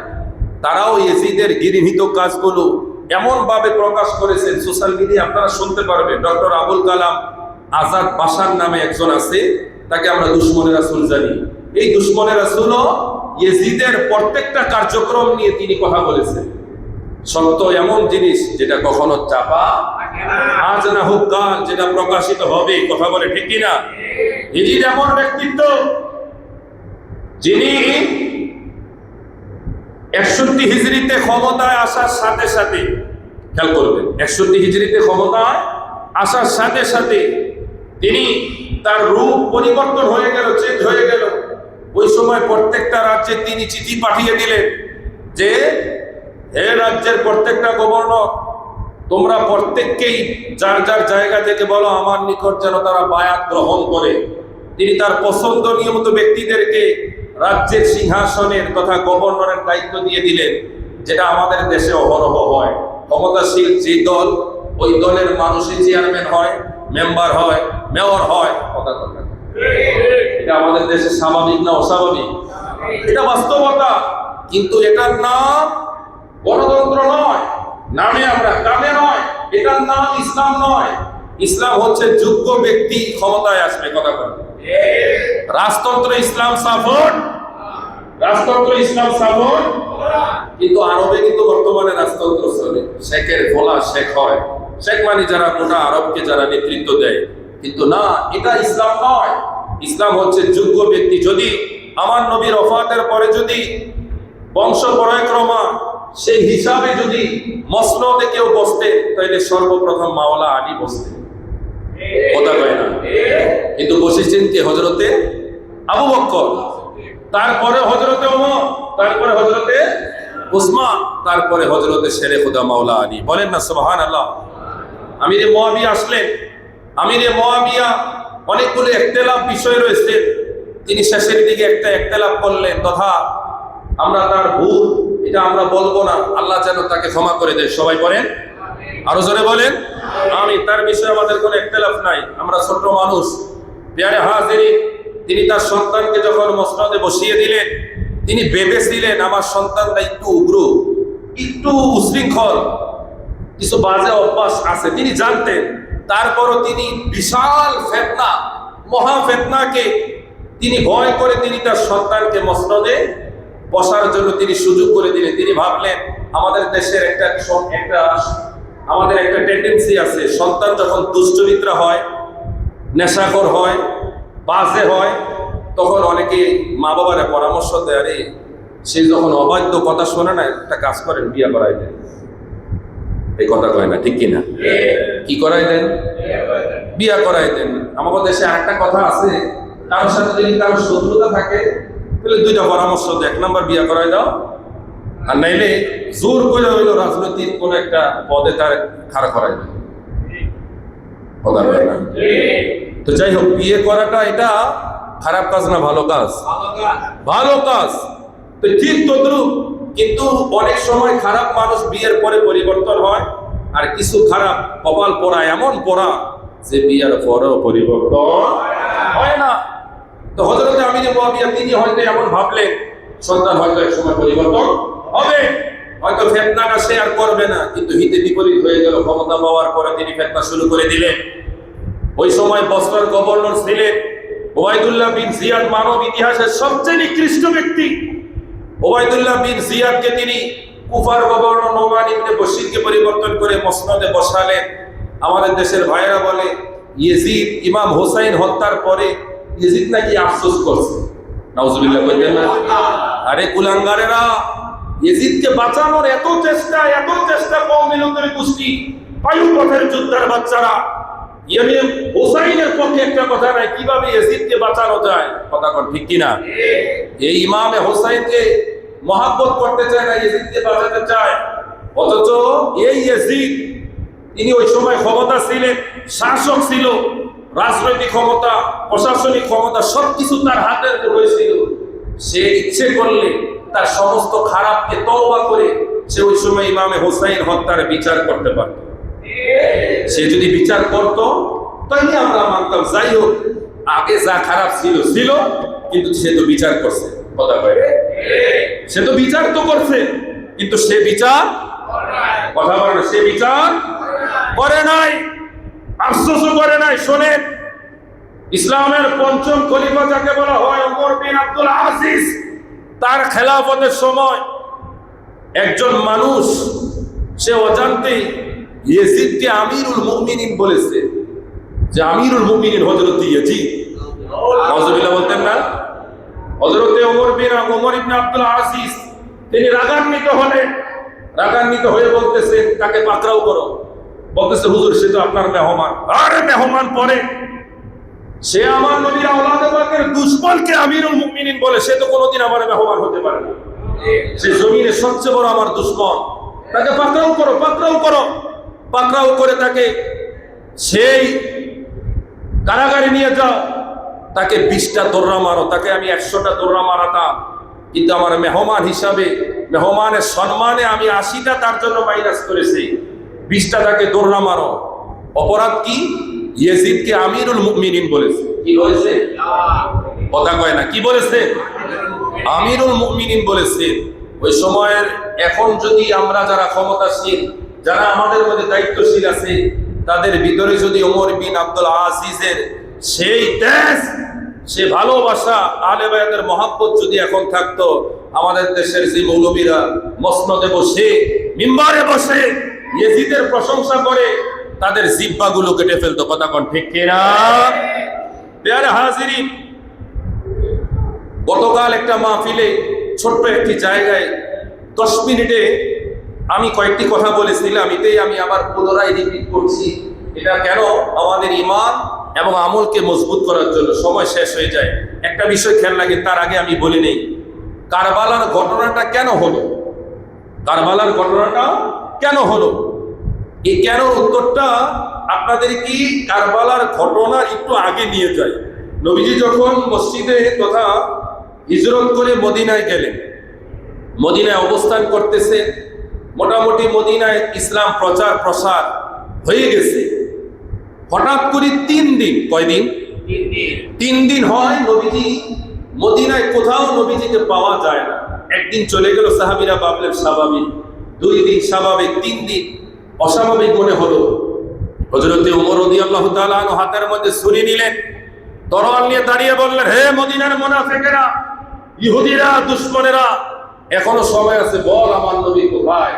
তারাও ইয়াজিদের ঘৃণিত কাজগুলো এমন ভাবে প্রকাশ করেছেন, সোশ্যাল মিডিয়া আপনারা শুনতে পারবেন। ডক্টর আবুল কালাম আজাদ বাশার নামে একজন আছে, তাকে আমরা দুশমনে রাসূল জানি। এই দুশমনে রাসূলও ইয়াজিদের প্রত্যেকটা কার্যক্রম নিয়ে তিনি কথা বলেছেন। সত্য এমন জিনিস যেটা কখনো চাপা আজ না হোক কাল, যেটা প্রকাশিত হবে। কথা বলে ঠিক কিনা? ইয়াজিদ এমন ব্যক্তিত্ব যিনি 61 হিজরিতে ক্ষমতায় আসার সাথে সাথে, খেয়াল করবেন, 61 হিজরিতে ক্ষমতায় আসার সাথে সাথে তিনি তার রূপ পরিবর্তন হয়ে গেল, চেঞ্জ হয়ে গেল। ওই সময় প্রত্যেকটা রাজ্যে তিনি চিঠি পাঠিয়ে দিলেন যে, হে রাজ্যের প্রত্যেকটা গভর্নর, তোমরা প্রত্যেককেই যার যার জায়গা থেকে বলো আমার নিকট যেন তারা বায়াত গ্রহণ করে। তিনি তার পছন্দনীয় মতো ব্যক্তিদেরকে রাজ্যের সিংহাসনের তথা গভর্নরের দায়িত্ব দিয়ে দিলেন, যেটা আমাদের দেশে অহরহ হয়। ক্ষমতাশীল যে দল, ওই দলের মানুষই চেয়ারম্যান হয়, মেম্বার হয়, মেয়র হয়। এটা আমাদের দেশে স্বাভাবিক না অস্বাভাবিক? এটা বাস্তবতা। কিন্তু এটার নাম গণতন্ত্র নয়, নামে আমরা কামে নয়, এটার নাম ইসলাম নয়। ইসলাম হচ্ছে যোগ্য ব্যক্তি ক্ষমতায় আসবে। কথা বলে রাজতন্ত্র ইসলাম সাফর, রাজতন্ত্র ইসলাম সাফর। কিন্তু আরবে কিন্তু বর্তমানে রাজতন্ত্র চলে, শেখের ভোলা শেখ হয়, শেখ মানি যারা গোটা আরবকে যারা নেতৃত্ব দেয়। কিন্তু না, এটা ইসলাম নয়। ইসলাম হচ্ছে যোগ্য ব্যক্তি। যদি আমার নবীর ওফাতের পরে যদি বংশ পরাক্রমা সেই হিসাবে যদি মসনদে কেউ বসতে, তাহলে সর্বপ্রথম মাওলা আলী বসতে, কথা কয় না? কিন্তু বসেছেন কে? হযরতে আবু বকর, তারপরে হযরতে ওমর, তারপরে হযরতে উসমান, তারপরে হযরতে শেরে খুদা মাওলা আলী। বলেন না সুবহানাল্লাহ। আমিরে মুয়াবিয়া আসলেন। আমিরে মুয়াবিয়া অনেকগুলো ইখতিলাফ বিষয় রয়েছে, তিনি শেষের দিকে একটা ইখতিলাফ করলেন, তথা আমরা তার ভুল এটা আমরা বলবো না, আল্লাহ যেন তাকে ক্ষমা করে দেয়। সবাই বলেন, আরো জোরে বলেন আমি। তার বিষয়ে আমাদের কোনো ইখতিলাফ নাই, আমরা ছোট মানুষ। প্রিয় হাজিরিন, তিনি তার সন্তানকে যখন মসনদে বসিয়ে দিলেন, তিনি ভেবেছিলেন আমার সন্তানটা একটু উগ্র, একটু উশৃঙ্খল, কিছু বাজে অভ্যাস আছে, তিনি জানতেন। তারপরও তিনি বিশাল ফিতনা, মহা ফিতনাকে তিনি ভয় করে তিনি তার সন্তানকে মসনদে বসার জন্য তিনি সুযোগ করে দিলেন। তিনি ভাবলেন আমাদের দেশের আমাদের একটা টেন্ডেন্সি আছে, সন্তান যখন দুশ্চরিত্র হয়, নেশাখোর হয়, বাজে হয়, তখন অনেকে মা বাবারা পরামর্শ দেয়, আরে সে যখন অবাধ্য কথা শোনে না, একটা কাজ করেন, বিয়ে করাই দেন। এই কথা কয় না, ঠিক কিনা? কি করাই দেন? বিয়ে করাই দেন। আমাদের দেশে আরেকটা কথা আছে, কারোর সাথে যদি কারোর শত্রুতা থাকে তাহলে দুইটা পরামর্শ দেয়, এক নাম্বার বিয়ে করাই দাও, আর নাইলে জোর করে হইলো রাজনৈতিক কোন একটা পদে তার খাড়া করাই দেয়। কথা কয় না? তো যাই হোক, বিয়ে করাটা এটা খারাপ কাজ না ভালো কাজ? ভালো কাজ। তো ঠিক তদ্রুপ, কিন্তু অনেক সময় খারাপ মানুষ বিয়ের পরে পরিবর্তন হয়, আর কিছু খারাপ কপাল পোড়া এমন পোড়া যে বিয়ের পরেও পরিবর্তন হয় না। তো হযরতে আমিরে মুয়াবিয়া তিনি হয়তো এমন ভাবলেন সন্তান হয়তো এক সময় পরিবর্তন হবে, হয়তো ফিতনাটা সে আর করবে না, কিন্তু হিতে বিপরীত হয়ে গেল। ক্ষমতা পাওয়ার পরে তিনি ফিতনা শুরু করে দিলেন। ওই সময় বসরার গভর্নর ছিলেন ওবায়দুল্লাহ বিন জিয়াদ, মানব ইতিহাসের সবচেয়ে নিকৃষ্ট ব্যক্তি। ওবায়দুল্লাহ বিন জিয়াদকে তিনি কুফার গভর্নর নোমান ইবনে বশিরকে পরিবর্তন করে মসনদে বসালেন। আমাদের দেশের ভাইরা বলে ইয়েজিদ ইমাম হোসাইন হত্যার পরে ইয়েজিদ নাকি আফসোস করছে। নাউজুবিল্লাহ, বলতেন না? আরে কুলাঙ্গারেরা, ইয়েজিদকে বাঁচানোর এত চেষ্টা কওমে লোকের গোষ্ঠী, পায়ুপথের যোদ্ধার বাচ্চারা, ইমাম হোসাইনের পক্ষে একটা কথা নাই, কিভাবে ইয়েজিদকে বাঁচানো যায়? কথা কোন ঠিক কিনা? এই ইমামে হোসাইনকে মহব্বত করতে চায় না, ইয়েজিদকে বাঁচাতে চায়। অথচ এই ইয়েজিদ, তিনি ওই সময় ক্ষমতা ছিলেন, শাসক ছিল, রাজনৈতিক ক্ষমতা, প্রশাসনিক ক্ষমতা সবকিছু তার হাতের রয়েছিল। সে ইচ্ছে করলে তার সমস্ত খারাপকে তওবা করে সে ওই সময় ইমামে হোসাইন হত্যার বিচার করতে পারত। সে যদি বিচার করত তাহলে আমরা মানতাম। যাই হোক, আগে যা খারাপ ছিল, কিন্তু সে তো বিচার করছে। কথা কয়, সে তো বিচার তো করছে, কিন্তু সে বিচার কথা বলে না, সে বিচার করে নাই, আফসোসও করে নাই। শোনেন, ইসলামের পঞ্চম খলিফা যাকে বলা হয় ওমর বিন আব্দুল আজিজ, তার খেলাফতের সময় একজন মানুষ সে অজান্তেই ইয়েজিদকে আমিরুল মুমিনিন বলেছে, যে আমিরুল মুমিনিন হযরত ইয়েজিদ। নাউজুবিল্লাহ বলতেন না? হযরতে ওমর ইবনে আব্দুল আজিজ তিনি রাগান্বিত হলেন। রাগান্বিত হয়ে বলতেছেন, তাকে পাকড়াও করো। বলতেছে, হুজুর সে তো আপনার মেহমান। আরে মেহমান পরে, সে আমার নবীর আওলাদে পাকের দুশমনকে আমিরুল মুমিনিন বলে, সে তো কোনোদিন আমার মেহমান হতে পারে না। সে জমিনের সবচেয়ে বড় আমার দুশমন। তাকে পাকড়াও করো, পাকড়াও করে তাকে সেই কারাগারে নিয়ে যাও, তাকে 20টা দৌড়া মারো। তাকে আমি 100টা দৌড়া মারাতাম, কিন্তু আমার মেহমান হিসাবে, মেহমানের সম্মানে আমি 80টা তার জন্য মাইনাস করেছি। 20টা তাকে দৌড়া মারো। অপরাধ কি? ইয়েজিদকে আমিরুল মুমিনিন বলেছে। কি বলেছে? কথা কয় না, কি বলেছে? আমিরুল মুমিনিন বলেছে। ওই সময়ের, এখন যদি আমরা যারা ক্ষমতাশীল, যারা আমাদের মধ্যে দায়িত্বশীল আছে, তাদের ভিতরে যদি ওমর বিন আব্দুল আজিজের সেই তেজ, সে ভালোবাসা, আলে বায়াতের মহব্বত যদি এখন থাকতো, আমাদের দেশের যে মৌলবীরা মসনদে বসে, মিম্বারে বসে ইয়েজিদের প্রশংসা করে, তাদের জিহ্বাগুলো কেটে ফেলতো। কথা কোন ঠিক কিনা? প্যারা হাজিরিন, গতকাল একটা মাহফিলে ছোট্ট একটি জায়গায় 10 মিনিটে আমি কয়েকটি কথা বলেছিলাম, এটাই আমি আবার পুনরায় রিপিট করছি। এটা কেন? আমাদের ঈমান এবং আমলকে মজবুত করার জন্য। সময় শেষ হয়ে যায়, একটা বিষয় খেয়াল লাগে, তার আগে আমি বলি নেই কারবালার ঘটনাটা কেন হলো। কারবালার ঘটনাটা কেন হলো, এই কেন উত্তরটা আপনাদের কি কারবালার ঘটনার একটু আগে নিয়ে যায়। নবীজি যখন মসজিদে তথা হিজরত করে মদিনায় গেলেন, মদিনায় অবস্থান করতেছে, মোটামুটি মদিনায় ইসলাম প্রচার প্রসার হয়ে গেছে। হঠাৎ করে 3 দিন, কয়দিন? 3 দিন হয় নবীজি মদিনায়, কোথাও নবীজিকে পাওয়া যায় না। একদিন চলে গেল, সাহাবীরা ভাবলেন স্বাভাবিক, 2 দিন স্বাভাবিক, 3 দিন অস্বাভাবিক মনে হলো। হযরতে ওমর রাদিয়াল্লাহু তাআলা আনহু হাতের মধ্যে ছুরি নিলেন, তরোয়াল নিয়ে দাঁড়িয়ে বললেন, হে মদিনার মুনাফিকেরা, ইহুদিরা, দুশমনেরা, এখনো সময় আছে, বল আমার নবী কোথায়,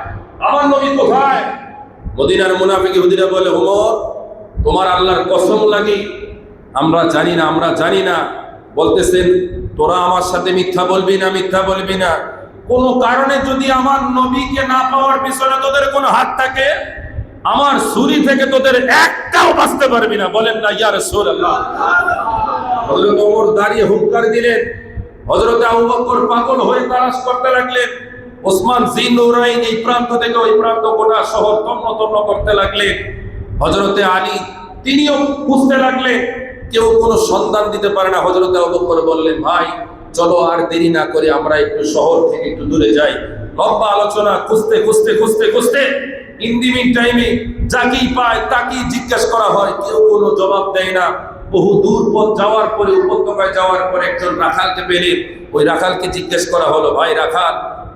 আমার নবী কোথায়? মদিনার মুনাফিক ইহুদিরা বলে, ওমর তোমার আল্লাহর কসম লাগি আমরা জানি না, আমরা জানি না। বলতেছেন, তোরা আমার সাথে মিথ্যা বলবি না, মিথ্যা বলবি না। কোনো কারণে যদি আমার নবীকে না পাওয়ার পিছনে তোদের কোনো হাত থাকে, আমার ছুরি থেকে তোদের একটাও বাঁচতে পারবি না। বলেন না ইয়া রাসূলুল্লাহ। হযরত ওমর দাঁড়িয়ে হুঙ্কার দিলেন। হযরত আবু বকর পাগল হয়ে তালাশ করতে লাগলেন। ওসমান জিন্নুরাইন এই প্রান্ত থেকে ওই প্রান্ত গোটা শহর তন্ন তন্ন করতে লাগলেন। হযরতে আলী তিনিও খুঁজতে লাগলেন, কেউ কোনো সন্ধান দিতে পারে না। হযরতে আবু বকর বললেন, ভাই চলো আর দেরি না করে আমরা একটু শহর থেকে একটু দূরে যাই। লম্বা আলোচনা, খুঁজতে খুঁজতে খুঁজতে খুঁজতে ইন্দিমিন টাইমে যাকেই পায় তাকেই জিজ্ঞেস করা হয়, কেউ কোনো জবাব দেয় না। বহু দূর পথ যাওয়ার পরে, উপত্যকায় যাওয়ার পরে একজন রাখালকে পেলেন। ওই রাখালকে জিজ্ঞেস করা হলো, ভাই রাখাল,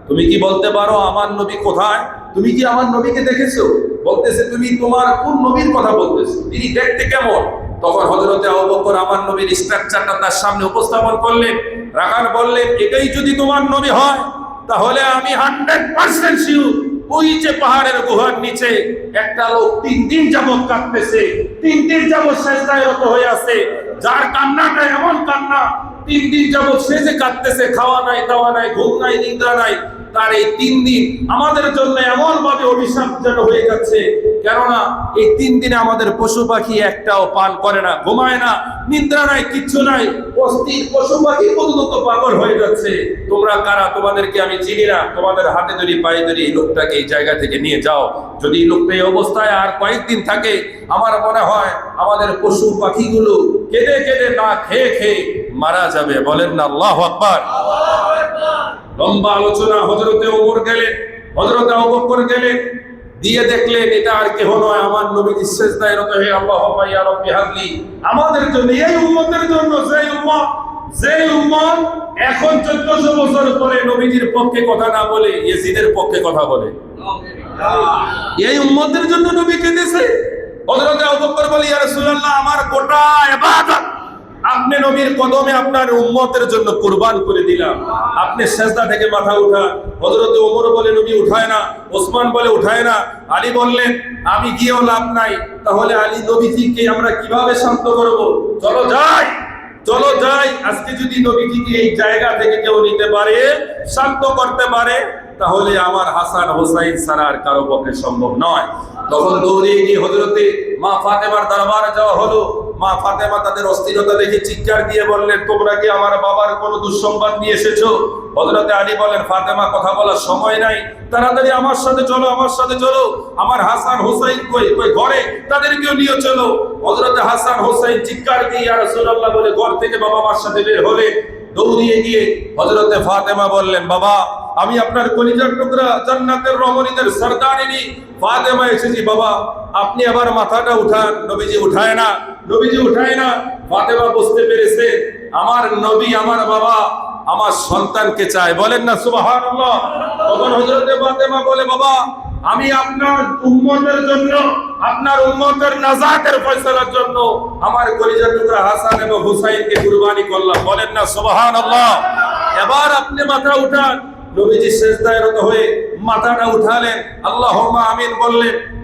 তুমি কি বলতে পারো আমার নবী কোথায়? তুমি কি আমার নবীকে দেখেছো? বলতেছে, তুমি তোমার কোন নবীর কথা বলতেছো, তিনি দেখতে কেমন? তখন হযরতে আবু বকর আমার নবীর স্ট্রাকচারটা তার সামনে উপস্থাপন করলেন। রাখাল বললেন, এটাই যদি তোমার নবী হয় তাহলে আমি 100% শিওর ওই যে পাহাড়ের গুহার নিচে একটা লোক 3 দিন যাবত কাঁদতেছে, 3 দিন যাবত সেজদায় রত হয়ে আছে, যার কান্নাটা এমন কান্না, 3 দিন যাবত সে যে কাঁদতেছে, খাওয়া নাই, দাওয়া নাই, ঘুম নাই, নিদ্রা নাই, তার এই 3 দিন আমাদের জন্য এমন ভাবে অভিশাপ যেন হয়ে যাচ্ছে। কেননা এই 3 দিনে আমাদের পশু পাখি একটাও পান করে না, ঘুমায় না, নিদ্রা নাই, কিচ্ছু নাই, অস্থির পশু পাখি পর্যন্ত পাগল হয়ে যাচ্ছে। তোমরা কারা? তোমাদেরকে আমি চিনি না। তোমাদের হাতে ধরি, পায়ে ধরি, এই লোকটাকে এই জায়গা থেকে নিয়ে যাও। যদি এই লোকটা এই অবস্থায় আর কয়েকদিন থাকে, আমার মনে হয় আমাদের পশু পাখিগুলো কেঁদে কেঁদে না খেয়ে খেয়ে মারা যাবে। বলেন না আল্লাহু আকবার। লম্বা আলোচনা। হযরতে ওমর গেলেন, হযরতে আবু বকর গেলেন, দিয়ে দেখলেন এটা আর কেহ নয়, আমার নবী সিজদায় রত হয়ে আল্লাহুম্মা ইয়া রাব্বি হাবলি, আমাদের জন্য, এই উম্মতের জন্য, যে উম্মত এখন 1400 বছর পরে নবীজির পক্ষে কথা না বলে ইয়েজিদের পক্ষে কথা বলে, এই উম্মতের জন্য নবী কেঁদেছে। হযরতে আবু বকর বলে, ইয়া রাসূলুল্লাহ, আমার গোটা ইবাদত আপনি নবীর কদমে আপনার উম্মতের জন্য কুরবান করে দিলাম, আপনি সেজদা থেকে মাথা উঠান। হযরতে ওমর বলে, নবী উঠায় না। ওসমান বলে, উঠায় না। আলী বললেন, আমি গিয়েও লাভ নাই, তাহলে আলী নবীজিকে আমরা কিভাবে শান্ত করব? চলো যাই, চলো যাই। আজকে যদি নবীজিকে এই জায়গা থেকে কেউ নিতে পারে, শান্ত করতে পারে, তাহলে আমার হাসান হোসাইন ছাড়া আর কারো পক্ষে সম্ভব নয়। তখন দৌড়ে গিয়ে হযরতে মা ফাতেমার দরবারে যাওয়া হলো। মা ফাতেমা তাদের অস্থিরতা দেখে চিৎকার দিয়ে বললেন, তোমরা কি আমার বাবার কোনো দুঃসংবাদ নিয়ে এসেছো? হযরতে আলী বলেন, ফাতেমা কথা বলার সময় নাই, তাড়াতাড়ি আমার সাথে চলো, আমার সাথে চলো। আমার হাসান হোসাইন কই ঘরে, তাদেরকেও নিয়ে চলো। হযরতে হাসান হোসাইন চিৎকার দিয়ে ইয়া রাসূলুল্লাহ বলে ঘর থেকে বাবা মার সাথে বের হলে। দৌড়িয়ে গিয়ে হযরতে ফাতেমা বললেন, বাবা আমি আপনার কলিজার টুকরা, জান্নাতের রমণীদের সরদারিনী ফাতেমা এসেছি, বাবা আপনি আবার মাথাটা উঠান। নবীজি উঠায় না, নবীজি উঠায় না। ফাতেমা বুঝতে পেরেছে, আমার নবী, আমার বাবা আমার সন্তানকে চায়। বলেন না সুবহানাল্লাহ। তখন হযরতে ফাতেমা বলে, বাবা আমি আপনার উম্মতের জন্য, আপনার উম্মতের নাজাতের ফয়সালার জন্য আমার কলিজার টুকরা হাসান এবং হুসাইনকে কুরবানি করলাম। বলেন না সুবহানাল্লাহ। এবার আপনি মাথা উঠান। নবীজি সিজদায় রত হয়ে মাথাটা উঠালেন, আল্লাহুম্মা আমিন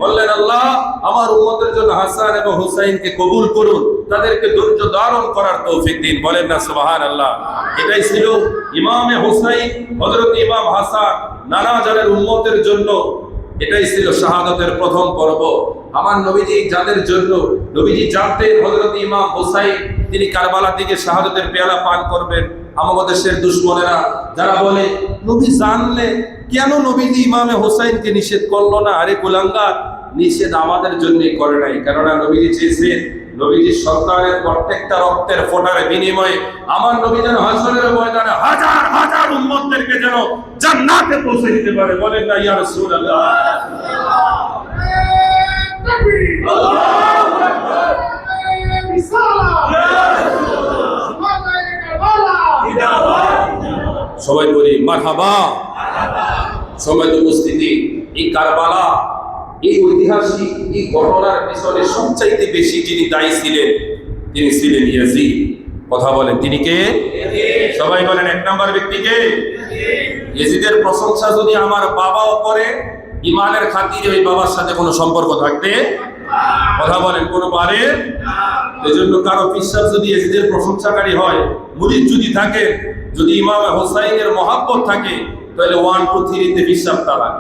বললেন আল্লাহ আমার উম্মতের জন্য হাসান এবং হুসাইনকে কবুল করুন, তাদেরকে ধৈর্য ধারণ করার তৌফিক দিন। বলেন না সুবহানাল্লাহ। এটাই ছিল ইমামে হুসাইন হযরত ইমাম হাসান নানা জানের উম্মতের জন্য, এটাই ছিল শাহাদাতের প্রথম পর্ব। আমার নবীজি যাদের জন্য, নবীজি জানতেন হযরত ইমাম হুসাইন তিনি কারবালা থেকে শাহাদাতের পেয়ালা পান করবেন। আমাদের দেশের দুশমনেরা যারা বলে নবী জানলে কেন নবীজি ইমামে হুসাইনকে নিষেধ করলো না, আরে কুলাঙ্গার, নিষেধ আমাদের জন্যই করে নাই, কেননা নবীজি চেয়েছেন নবীজির সন্তানের প্রত্যেকটা রক্তের ফোঁটার বিনিময়ে আমার নবী যেন হাসরের ময়দানে হাজার হাজার উম্মতদেরকে যেন জান্নাতে পৌঁছে দিতে পারে। বলেন না ইয়া রাসূলুল্লাহ। সবাই বলি মারহাবা। সবাই উপস্থিতি, এই কারবালা, এই ঐতিহাসিক এই ঘটনার পিছনে সবচাইতে বেশি যিনি দায়ী ছিলেন তিনি ছিলেন ইয়াজিদ। কথা বলেন তিনি কে? সবাই বলেন এক নাম্বার ব্যক্তিকে। ইয়াজিদের প্রশংসা যদি আমার বাবাও করে, ইমানের খাতিরে ওই বাবার সাথে কোনো সম্পর্ক থাকতে, কথা বলেন কোনো পারে? এজন্য কারো বিশ্বাস যদি ইয়াজিদের প্রশংসাকারী হয়, মুরিদ যদি থাকে, যদি ইমাম হুসাইনের মহাব্বত থাকে, তাহলে 1 2 3 তে বিশ্বাস তালাক।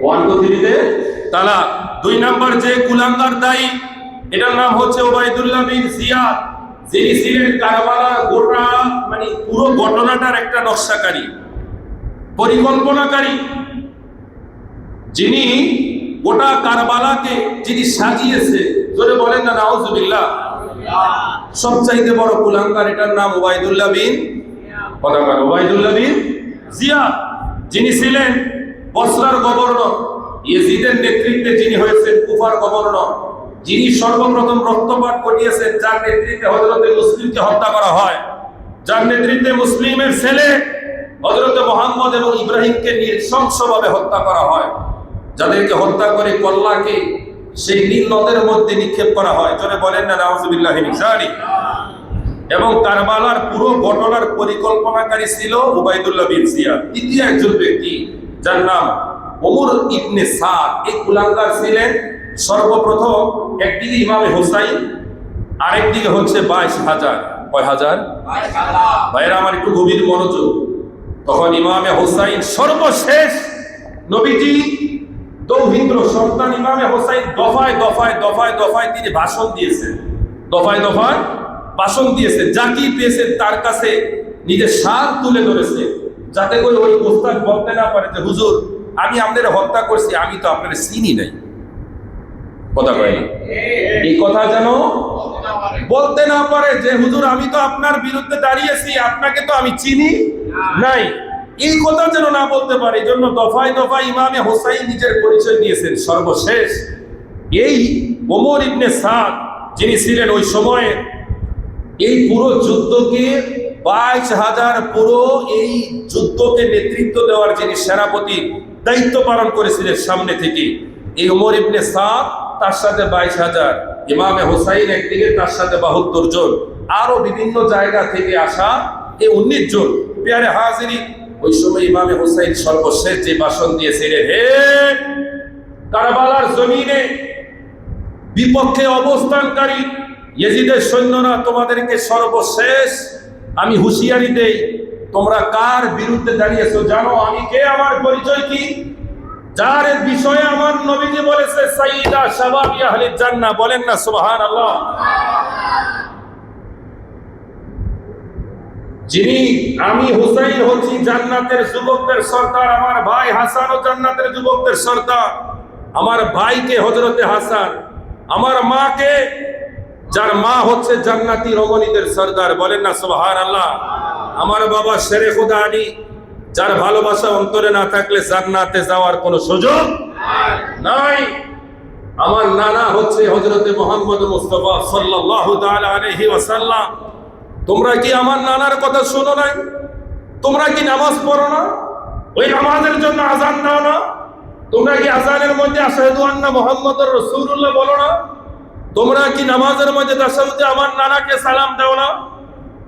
1 2 3 তে তালাক। 2 নাম্বার যে কুলাঙ্গার দায়ী, এটার নাম হচ্ছে ওবাইদুল্লাহ বিন জিয়াদ, যিনি ছিলেন কারবালার গোটা মানে পুরো ঘটনাটার একটা নকশাকারী, পরিকল্পনাকারী, যিনি গোটা কারবালাকে যিনি সাজিয়েছে। জোরে বলেন না নাউজুবিল্লাহ। সবচাইতে বড় কুলাঙ্গার, এটার নাম ওবাইদুল্লাহ বিন জিয়াদ, যিনি ছিলেন বসরার গভর্নর। ইয়াজিদের নেতৃত্বে যিনি হয়েছেন কুফার গভর্নর, যিনি সর্বপ্রথম রক্তপাত ঘটিয়েছেন, যার নেতৃত্বে হযরতে মুসলিমকে হত্যা করা হয়, যার নেতৃত্বে মুসলিমের ছেলে হযরতে মুহাম্মদ এবং ইব্রাহিমকে নৃশংসভাবে হত্যা করা হয়, যাদেরকে হত্যা করে কল্লাকে সেই নীল নদের মধ্যে নিক্ষেপ করা হয়। জোরে বলেন না নাউজুবিল্লাহি মিন যালিক। এবং কারবালার পুরো ঘটনার পরিকল্পনাকারী ছিল উবাইদুল্লাহ বিন জিয়াদ। দ্বিতীয় একজন ব্যক্তি যার নাম ওমর ইবনে সাদ, এই কুলাঙ্গার ছিলেন সর্বপ্রথম একদিকে ইমামে হুসাইন, আরেকদিকে হচ্ছে 22,000। কয় হাজার? ভাইয়েরা আমার একটু গভীর মনোযোগ। তখন ইমামে হুসাইন সর্বশেষ নবীজি দৌহিত্র সন্তান ইমামে হুসাইন দফায় দফায় দফায় দফায় তিনি ভাষণ দিয়েছেন, দফায় দফায় ভাষণ দিয়েছেন। যাকে পেয়েছেন তার কাছে নিজের সার তুলে ধরেছে, যাতে করে ওই গোস্তাক বলতে না পারে যে হুজুর আমি আপনাদের হত্যা করছি, আমি তো আপনাদের চিনি নাই। কথা কয় না, এই কথা যেন বলতে না পারে যে হুজুর আমি তো আপনার বিরুদ্ধে দাঁড়িয়েছি, আপনাকে তো আমি চিনি নাই, এই কথা যেন না বলতে পারে। এই জন্য দফায় দফায় ইমামে হুসাইন নিজের পরিচয় দিয়েছেন। সর্বশেষ এই ওমর ইবনে সাদ, যিনি ছিলেন ওই সময়ে এই পুরো যুদ্ধকে 22,000 পুরো এই যুদ্ধকে নেতৃত্ব দেওয়ার যিনি সেনাপতি দায়িত্ব পালন করেছিলেন সামনে থেকে, এই ওমর ইবনে সাদ, তার সাথে 22,000, ইমামে হুসাইন একদিকে, তার সাথে 72 জন, আরো বিভিন্ন জায়গা থেকে আসা এই 19 জন। প্যারে হাজিরি, ওই সময় ইমামে হুসাইন সর্বশেষ যে ভাষণ দিয়েছিলেন, হে কারবালার জমিনে বিপক্ষে অবস্থানকারী ইয়াজিদের সৈন্যরা, তোমাদেরকে সর্বশেষ আমি হুঁশিয়ারি দেই, তোমরা কার বিরুদ্ধে দাঁড়িয়েছো জানো? আমি কে, আমার পরিচয় কি? যার বিষয়ে আমার নবীজি বলেছে সাইয়্যিদা শাবাবি আহলিল জান্নাহ। বলেন না সুবহানাল্লাহ। যিনি, আমি হুসাইন হচ্ছি জান্নাতের যুবকদের সর্দার, আমার ভাই হাসানও জান্নাতের যুবকদের সর্দার, আমার ভাইকে হযরতে হাসান, আমার মাকে, যার মা হচ্ছে জান্নাতি রমণীদের সর্দার। বলেন না সুবহানাল্লাহ। আমার বাবা শেরে খুদা আলী, যার ভালোবাসা অন্তরে না থাকলে জান্নাতে যাওয়ার কোনো সুযোগ নাই। আমার নানা হচ্ছে হযরতে মুহাম্মদ মুস্তাফা সাল্লাল্লাহু তাআলা আলাইহি ওয়াসাল্লাম। তোমরা কি আমার নানার কথা শোনো নাই? তোমরা কি নামাজ পড়ো না? ওই নামাজের জন্য আযান দাও না? তোমরা কি আযানের মধ্যে আশহাদু আন্না মুহাম্মাদুর রাসূলুল্লাহ বলো না? তোমরা কি নামাজের মধ্যে তাশাহুদে আমার নানাকে সালাম দাও না?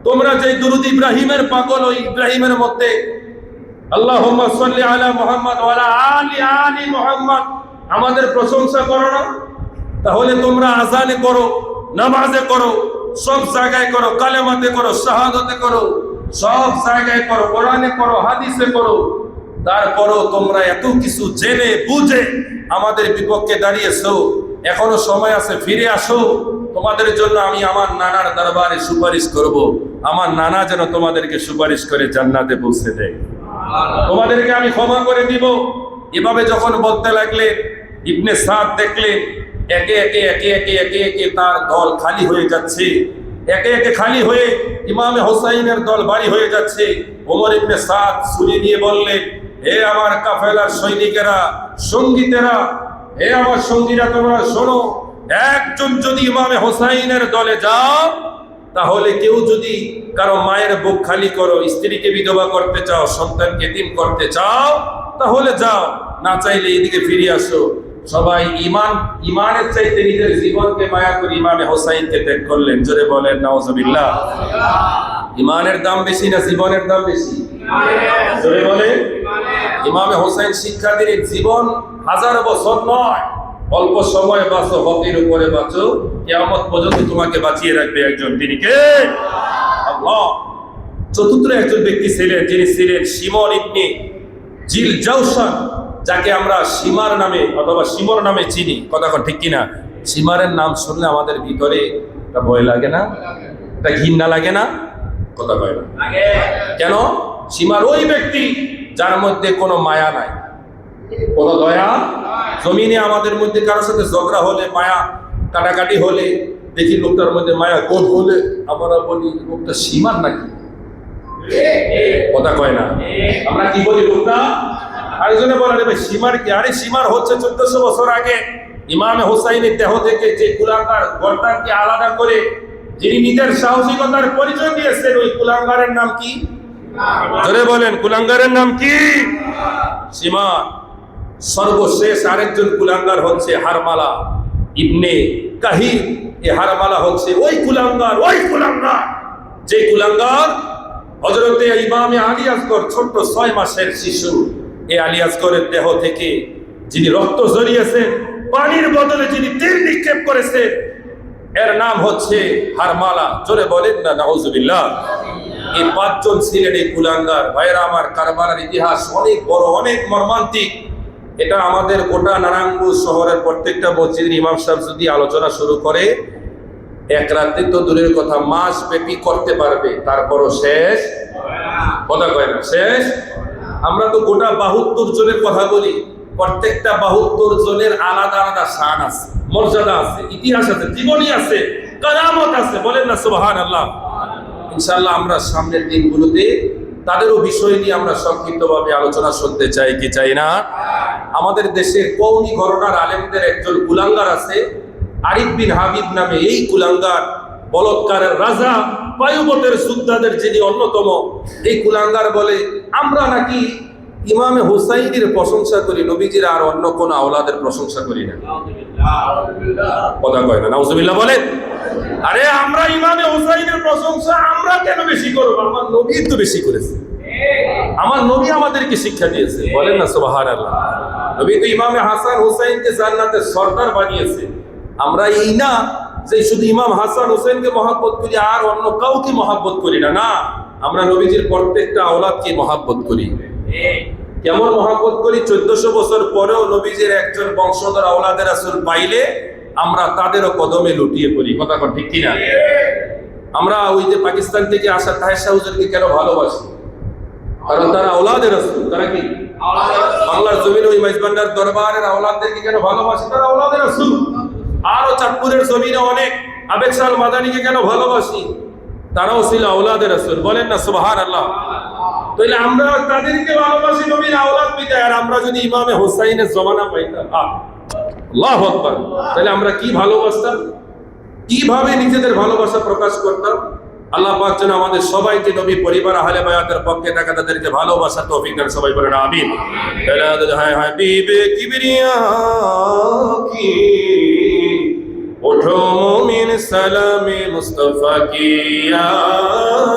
তোমরা যে দুরূদ ইব্রাহিমের পাগল, ওই ইব্রাহিমের মধ্যে আল্লাহুম্মা সাল্লি আলা মুহাম্মদ ওয়া আলা আলি মুহাম্মদ আমাদের প্রশংসা করো না? তাহলে তোমরা আযানে করো, নামাজে করো, সব জায়গায় করো, কালেমাতে করো, শাহাদাতে করো, সব জায়গায় করো, কোরআনে করো, হাদিসে করো, তারপরও তোমরা এত কিছু জেনে বুঝে আমাদের বিপক্ষে দাঁড়িয়েছো। এখনো সময় আছে, ফিরে আসো। তোমাদের জন্য আমি আমার নানার দরবারে সুপারিশ করব। আমার নানা যেন তোমাদেরকে সুপারিশ করে জান্নাতে পৌঁছে দেয়। তোমাদেরকে আমি ক্ষমা করে দিব। এভাবে যখন বলতে লাগলে ইবনে সাদ দেখলেন একে একে একে একে একে একে তার দল খালি হয়ে যাচ্ছে, একে একে খালি হয়ে ইমামে হোসাইনের দল বাড়ি হয়ে যাচ্ছে। ওমর ইবনে সাদ ছুরি নিয়ে বললেন, হে আমার কাফেলার সৈনিকেরা, সঙ্গীতেরা, হে আমার সঙ্গীরা, তোমরা শোনো, একজন যদি ইমামে হোসাইনের দলে যাও, তাহলে কেউ যদি কারো মায়ের বুক খালি করো, স্ত্রীকে বিধবা করতে চাও, সন্তানকে এতিম করতে চাও, তাহলে যাও, না চাইলে এদিকে ফিরে আসো। সবাই ইমানের চাইতে নিজের জীবনকে মায়া করে ইমামে হোসাইনকে ত্যাগ করলেন। জোরে বলেন নাউজুবিল্লাহ। ইমানের দাম বেশি না জীবনের দাম বেশি? জোরে বলেন। ইমামে হোসাইন শিক্ষা দিলেন, জীবন 1000 বছর নয়, অল্প সময় বাঁচো, হকের উপরে বাঁচো, কিয়ামত পর্যন্ত তোমাকে বাঁচিয়ে রাখবে একজন, তিনি কে? আল্লাহ। চতুর্থ একজন ব্যক্তি ছিলেন, যিনি ছিলেন শিমর ইবনে জিল জাওশান, যাকে আমরা সীমার নামে অথবা শিমর নামে চিনি। কথা ঠিক কিনা? সীমারের নাম শুনলে আমাদের ভিতরে একটা ভয় লাগে না? একটা ঘৃণা লাগে না? কথা কয় না কেন? সীমার ওই ব্যক্তি যার মধ্যে কোনো মায়া নাই, কোনো দয়া। জমিনে আমাদের মধ্যে কারোর সাথে ঝগড়া হলে, মায়া কাটাকাটি হলে, দেখি লোকটার মধ্যে মায়া কোন হলে আমরা বলি লোকটা সীমার নাকি? কথা কয় না? আমরা কি বলি? লোকটা আরেকজনে বলে, রে ভাই সীমার কি? আরে সীমার হচ্ছে 1400 বছর আগে ইমামে হোসাইনের দেহ থেকে যে কুলাঙ্গার গর্দানকে আলাদা করে যিনি নিজের সাহসিকতার পরিচয় দিয়েছেন, ওই কুলাঙ্গারের নাম কি? জোরে বলেন, কুলাঙ্গারের নাম কি? সীমা। সর্বশেষ আরেকজন কুলাঙ্গার হচ্ছে হারমালা ইবনে কাহির। এই হারমালা হচ্ছে ওই কুলাঙ্গার যে কুলাঙ্গার হযরতে ইমামে আলী আসগর, ছোট্ট 6 মাসের শিশু, এই আলী আসগরের দেহ থেকে যিনি রক্ত ঝরিয়েছেন, পানির বদলে যিনি তীর নিক্ষেপ করেছেন, এর নাম হচ্ছে হারমালা। জোরে বলেন না নাউজুবিল্লাহ। এই 5 জন ছিলেন এই কুলাঙ্গার। ভাইরা আমার, কারবালার ইতিহাস অনেক বড়, অনেক মর্মান্তিক। এটা আমাদের গোটা নারায়ণগঞ্জ শহরের প্রত্যেকটা মসজিদের ইমাম সাহেব যদি আলোচনা শুরু করে, এক রাতে তো দূরের কথা, মাস ব্যাপী করতে পারবে, তারপরও শেষ। কথা কয় না? শেষ। আমরা তো গোটা 72 জনের কথা বলি, প্রত্যেকটা 72 জনের আলাদা আলাদা শান আছে, মর্যাদা আছে, ইতিহাস আছে, জীবনী আছে, কারামত আছে। বলেন না সুবহানাল্লাহ। ইনশাআল্লাহ আমরা সামনের দিনগুলোতে তাদেরও বিষয় নিয়ে আমরা সংক্ষিপ্তভাবে আলোচনা শুনতে চাই, কি চাই না? আমাদের দেশের কওমি ঘরানার আলেমদের একজন কুলাঙ্গার আছে, আরিফ বিন হাবিব নামে। এই কুলাঙ্গার বলৎকারের রাজা, পায়ুবতের যোদ্ধাদের যিনি অন্যতম। এই কুলাঙ্গার বলে, আমরা নাকি ইমামে হোসাইনের প্রশংসা করি, নবীজির আর অন্য কোন আওলাদের প্রশংসা করি না। কথা কয় না? নাউজুবিল্লাহ বলেন। আরে আমরা ইমামে হোসাইনের প্রশংসা আমরা কেন বেশি করব? আমার নবী তো বেশি করেছে, আমার নবী আমাদেরকে শিক্ষা দিয়েছে। বলেন না সুবহানাল্লাহ। নবী তো ইমামে হাসান হোসাইনকে জান্নাতের সরদার বানিয়েছে। আমরা এই না যে শুধু ইমাম হাসান হোসেনকে মহব্বত করি আর অন্য কাউকে মহব্বত করি না। না, আমরা নবীজির প্রত্যেকটা আওলাদকে মহব্বত করি। কেমন মহব্বত করি? 1400 বছর পরেও নবীজির একজন বংশধর আওলাদের রাসূল পাইলে আমরা তাদেরও কদমে লুটিয়ে পড়ি। কথা ঠিক কিনা? আমরা ওই যে পাকিস্তান থেকে আসা তাহের শাহ হুজুরকে কেন ভালোবাসি? কারণ তারা আওলাদের রাসূল। তারা কি? বাংলার জমিনে ওই মাইজবান্ডার দরবারের আওলাদদেরকে কেন ভালোবাসি? তারা আওলাদের রাসূল। আরো চাঁদপুরের জমিনে অনেক আবেগশাল মাদানিকে কেন ভালোবাসি? তারাও ছিল আওলাদের রাসূল। বলেন না সুবহানাল্লাহ। তাহলে আমরা তাদেরকে ভালোবাসি, নবীর আওলাদ বিদায়। আর আমরা যদি ইমামে হোসাইনের জমানা পাইতাম, আল্লাহু আকবার, তাহলে আমরা কি ভালোবাসতাম, কিভাবে নিজেদের ভালোবাসা প্রকাশ করতাম। আল্লাহ পাক যেন আমাদের সবাইকে নবী পরিবার আহলে বায়াতের পক্ষে থাকা তাদেরকে ভালোবাসা তৌফিক দেন। সবাই বলেন আমিন। হায় হাবিবে কিবরিয়া কি ওঠো মুমিন سلام مصطفیٰ کی یا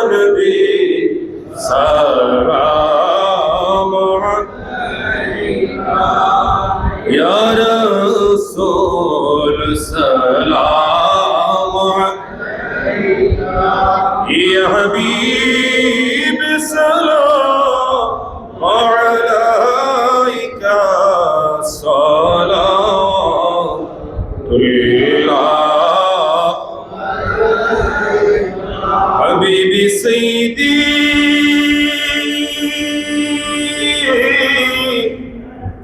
نبی سلام یا رسول سلام یا حبیب سلام علیکہ صلاۃ اللہ حبیبی سیدی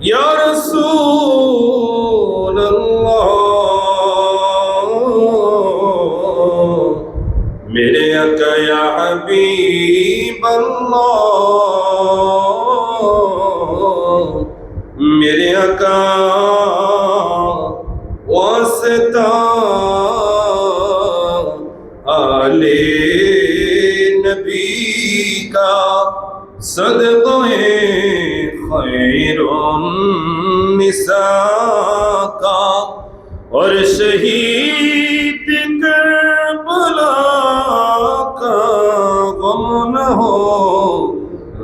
یا رسول اللہ میرے آقا یا حبیب اللہ میرے آقا واسطہ آل نبی کا صدقہ خیر النساء کا اور شہید کربلا کا غم نہ ہو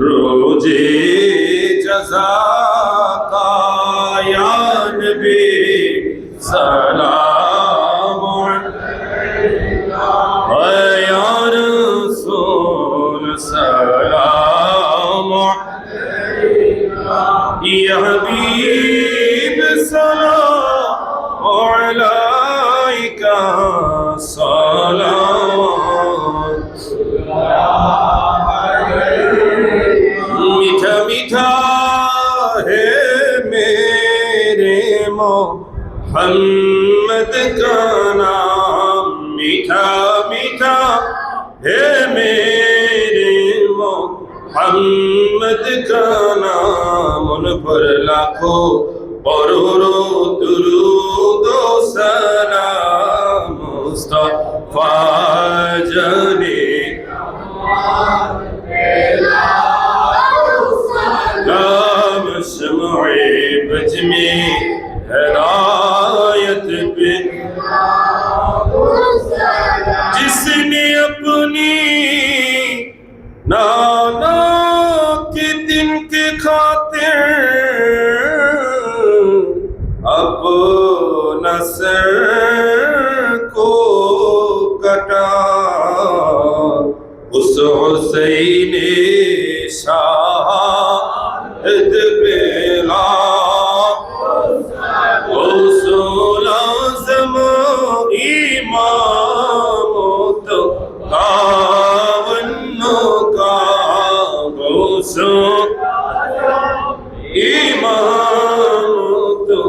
روز جزا کا یا نبی سلام یا رسول سلام یا حبیب سلام علیکہ صلوات میٹھا میٹھا ہے میرے محمد کا نام میٹھا میٹھا ہے میرے محمد کا نام ان پر لاکھوں کروڑوں درود و سلام مصطفیٰ جانے نام شمع بج میں ہدایت پہ جس نے اپنی نانا کے دن کے خاطر اپنا سر کو کٹا اس حسین شاہد بلا غوث اعظم امام تو کا غوث امام تو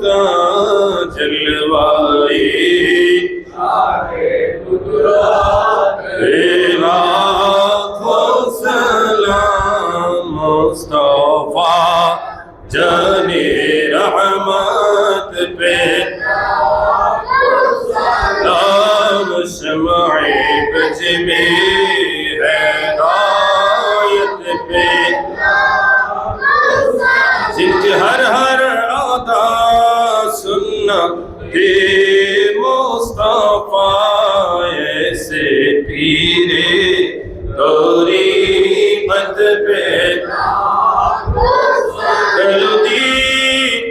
کا جلوائے لاکھوں سلام مصطفیٰ جانے رحمت پہ نام شمع بج میں ہدایت پہ جن کے ہر ہر ادا سنت مصطفیٰ ایسے پیرے غریبت پہ جلدی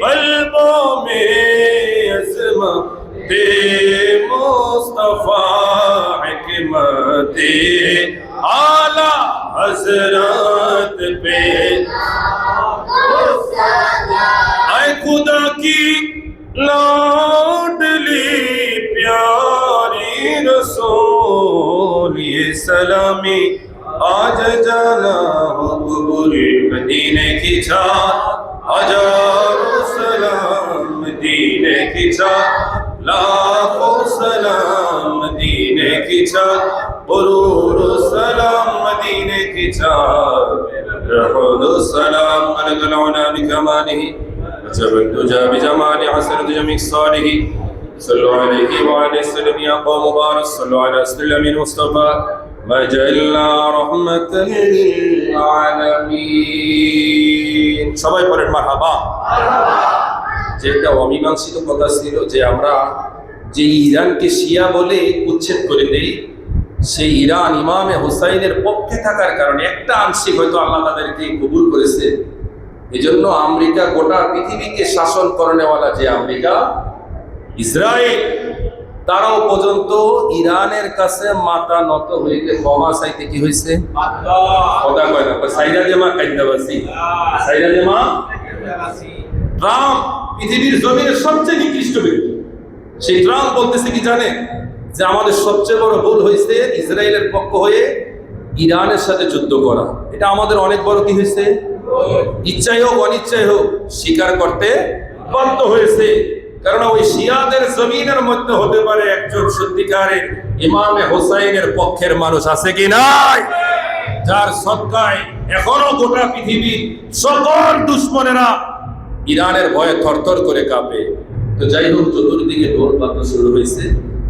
قلبوں میں عظمت مصطفیٰ حکمت اعلی حضرت پہ اے خدا کی لاڈلی پیاری رسول یہ سلامی آج جانا قبول مدینے کی چھات ہزاروں سلام مدینے کی چھات لاکھوں سلام مدینے کی چھات قرور سلام مدینے کی چھات رحمت السلام ملک العلا بکمالہ وجبت جا بجمال حسنت جميع الصالحين صلوا عليه وعلى السلام يا قوم مبارك صلوا على سلم المصطفى ما جعلنا رحمة للعالمين সবাই পড়েন মারহাবা যে একটা অমীমাংসিত কথা ছিল যে আমরা যে ইরানকে শিয়া বলে উচ্ছেদ করে দেই, সেই ইরান ইমামে হুসাইনের পক্ষে থাকার কারণে একটা আংশিক হয়তো আল্লাহ তাদেরকে কবুল করেছে। এই জন্য আমেরিকা গোটা পৃথিবীকে শাসন করে নেওয়ালা যে আমেরিকা, ইসরায়েল, তারাও পর্যন্ত ইরানের কাছে মাথা নত হইতে ক্ষমা চাইতে কি হয়েছে? কথা কয় না, সাইরা জেমা কাইদাবাসী, সাইরা জেমা। ট্রাম্প পৃথিবীর জমিনের সবচেয়ে নিকৃষ্ট ব্যক্তি। সেই ট্রাম্প বলতেছে কি জানে, যে আমাদের সবচেয়ে বড় ভুল হয়েছে ইসরায়েলের পক্ষ হয়ে ইরানের সাথে যুদ্ধ করা। এটা আমাদের অনেক বড় কি হয়েছে, ইচ্ছাই হোক অনিচ্ছাই হোক স্বীকার করতে বাধ্য হয়েছে। কারণ ওই শিয়াদের জমিনের মধ্যে হতে পারে একজন সত্যিকারের ইমামে হোসাইনের পক্ষের মানুষ আছে কি নাই, যার সদকায় এখনো গোটা পৃথিবীর সকল দুশ্মনেরা ইরানের ভয়ে থরথর করে কাঁপে। তো যাই হোক, চতুর্দিকে ঢোল বাদ্য শুরু হয়েছে।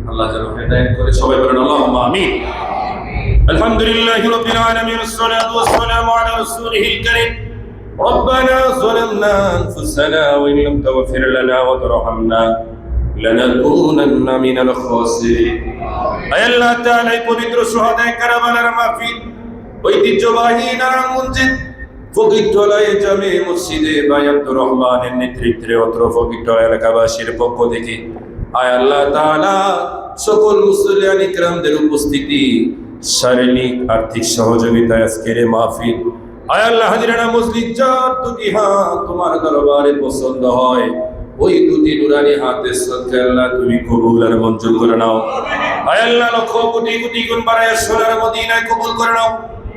আল্লাহ যেন হেদায়েত করে। সবাই বলেন আল্লাহুম্মা আমিন। আলহামদুলিল্লাহি রাব্বিল আলামিন, আসসালাতু ওয়াসসালামু আলা রাসূলিহিল কারীম। ربنا ظلمنا أنفسنا وإن لم تغفر لنا وترحمنا لنكونن من الخاسرين। আয় আল্লাহ তাআলা, এই পবিত্র শুহাদায়ে কারবালার মাহফিল ঐতিহ্যবাহী নারায়ণগঞ্জের ফকিরতলায় জামে মসজিদে ভাই আব্দুর রহমানের নেতৃত্বে অত্র ফকিরতলা এলাকাবাসীর পক্ষ থেকে আয় আল্লাহ তাআলা সকল মুসল্লিয়ান ইকরামদের উপস্থিতি, শারীরিক আর্থিক সহযোগিতায় আজকের এই মাহফিল, আয় আল্লাহ হাজিরানা মসজিদ যার দুটি হাত তোমার দরবারে পছন্দ হয়, ওই দুটি নুরানি হাতের সদকায় আল্লাহ তুমি কবুল আর মঞ্জুর করে নাও। আয় আল্লাহ লক্ষ কোটি কোটি গুণ বাড়ায় সোনার মদিনায় কবুল করে নাও।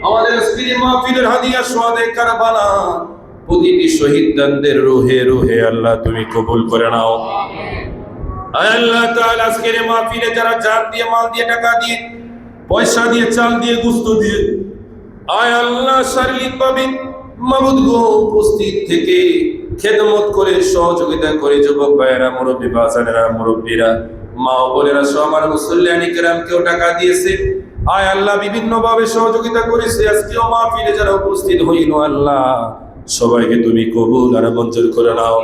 আমাদের আজকের মাহফিলের হাদিয়া শুহাদায়ে কারবালা প্রতিটি শহীদদের রুহে রুহে আল্লাহ তুমি কবুল করে নাও। আয় আল্লাহ তাআলা, আজকের মাহফিলে যারা জান দিয়ে, মাল দিয়ে, টাকা দিয়ে, পয়সা দিয়ে, চাল দিয়ে, গোশত দিয়ে, আয় আল্লাহ শারীরিকভাবে মাবুদ গো উপস্থিত থেকে খেদমত করে সহযোগিতা করে যুবক ভাইয়েরা, মুরব্বী বাজানেরা, মুরব্বীরা, মা ও বোনেরা সহ আমার মুসল্লিয়ান ইকরামকেও টাকা দিয়েছে। আয় আল্লাহ বিভিন্ন ভাবে সহযোগিতা করেছে। আজকেও মাহফিলে যারা উপস্থিত হইল আল্লাহ সবাইকে তুমি কবুল আর মঞ্জুর করে নাও।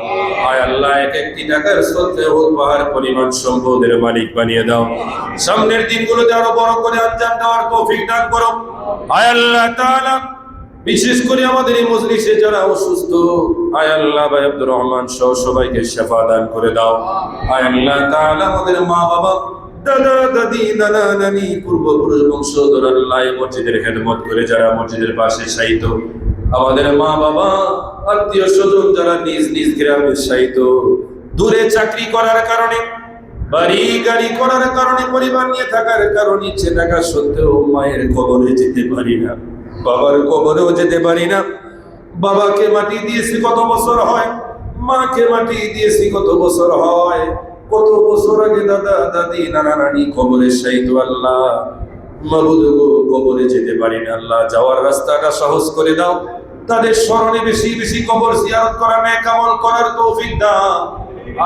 আয় আল্লাহ এক একটি টাকার সদকায় পাহাড় পরিমাণ সম্পদের মালিক বানিয়ে দাও। সামনের দিনগুলোতে আরো বড় করে আঞ্জাম দেওয়ার তৌফিক দান করো। আয় আল্লাহ তাআলা, বিশেষ করে আমাদের এই মজলিসে যারা অসুস্থ, আয় আল্লাহ ভাই আব্দুর রহমান সহ সবাইকে শিফা দান করে দাও। আয় আল্লাহ তাআলা, আমাদের মা বাবা, দাদা দাদি, নানা নানি, পূর্বপুরুষ বংশধর আল্লাহ মসজিদের খেদমত করে যারা মসজিদের পাশে শায়িত, আমাদের মা বাবা, আত্মীয় স্বজন যারা নিজ নিজ গ্রামে শায়িত, দূরে চাকরি করার কারণে, বাড়ি গাড়ি করার কারণে, পরিবার নিয়ে থাকার কারণে ইচ্ছে থাকা সত্ত্বেও মায়ের কবরে যেতে পারি না, বাবার কবরেও যেতে পারি না। বাবাকে মাটি দিয়েছি কত বছর হয়, মাকে মাটি দিয়েছি কত বছর হয়, কত বছর আগে দাদা দাদি, নানা নানি কবরে শায়িত। আল্লাহ মাবুদ গো, কবরে যেতে পারি না, আল্লাহ যাওয়ার রাস্তাটা সহজ করে দাও। তাদের স্মরণে বেশি বেশি কবর জিয়ারত করা, নেক আমল করার তৌফিক দাও।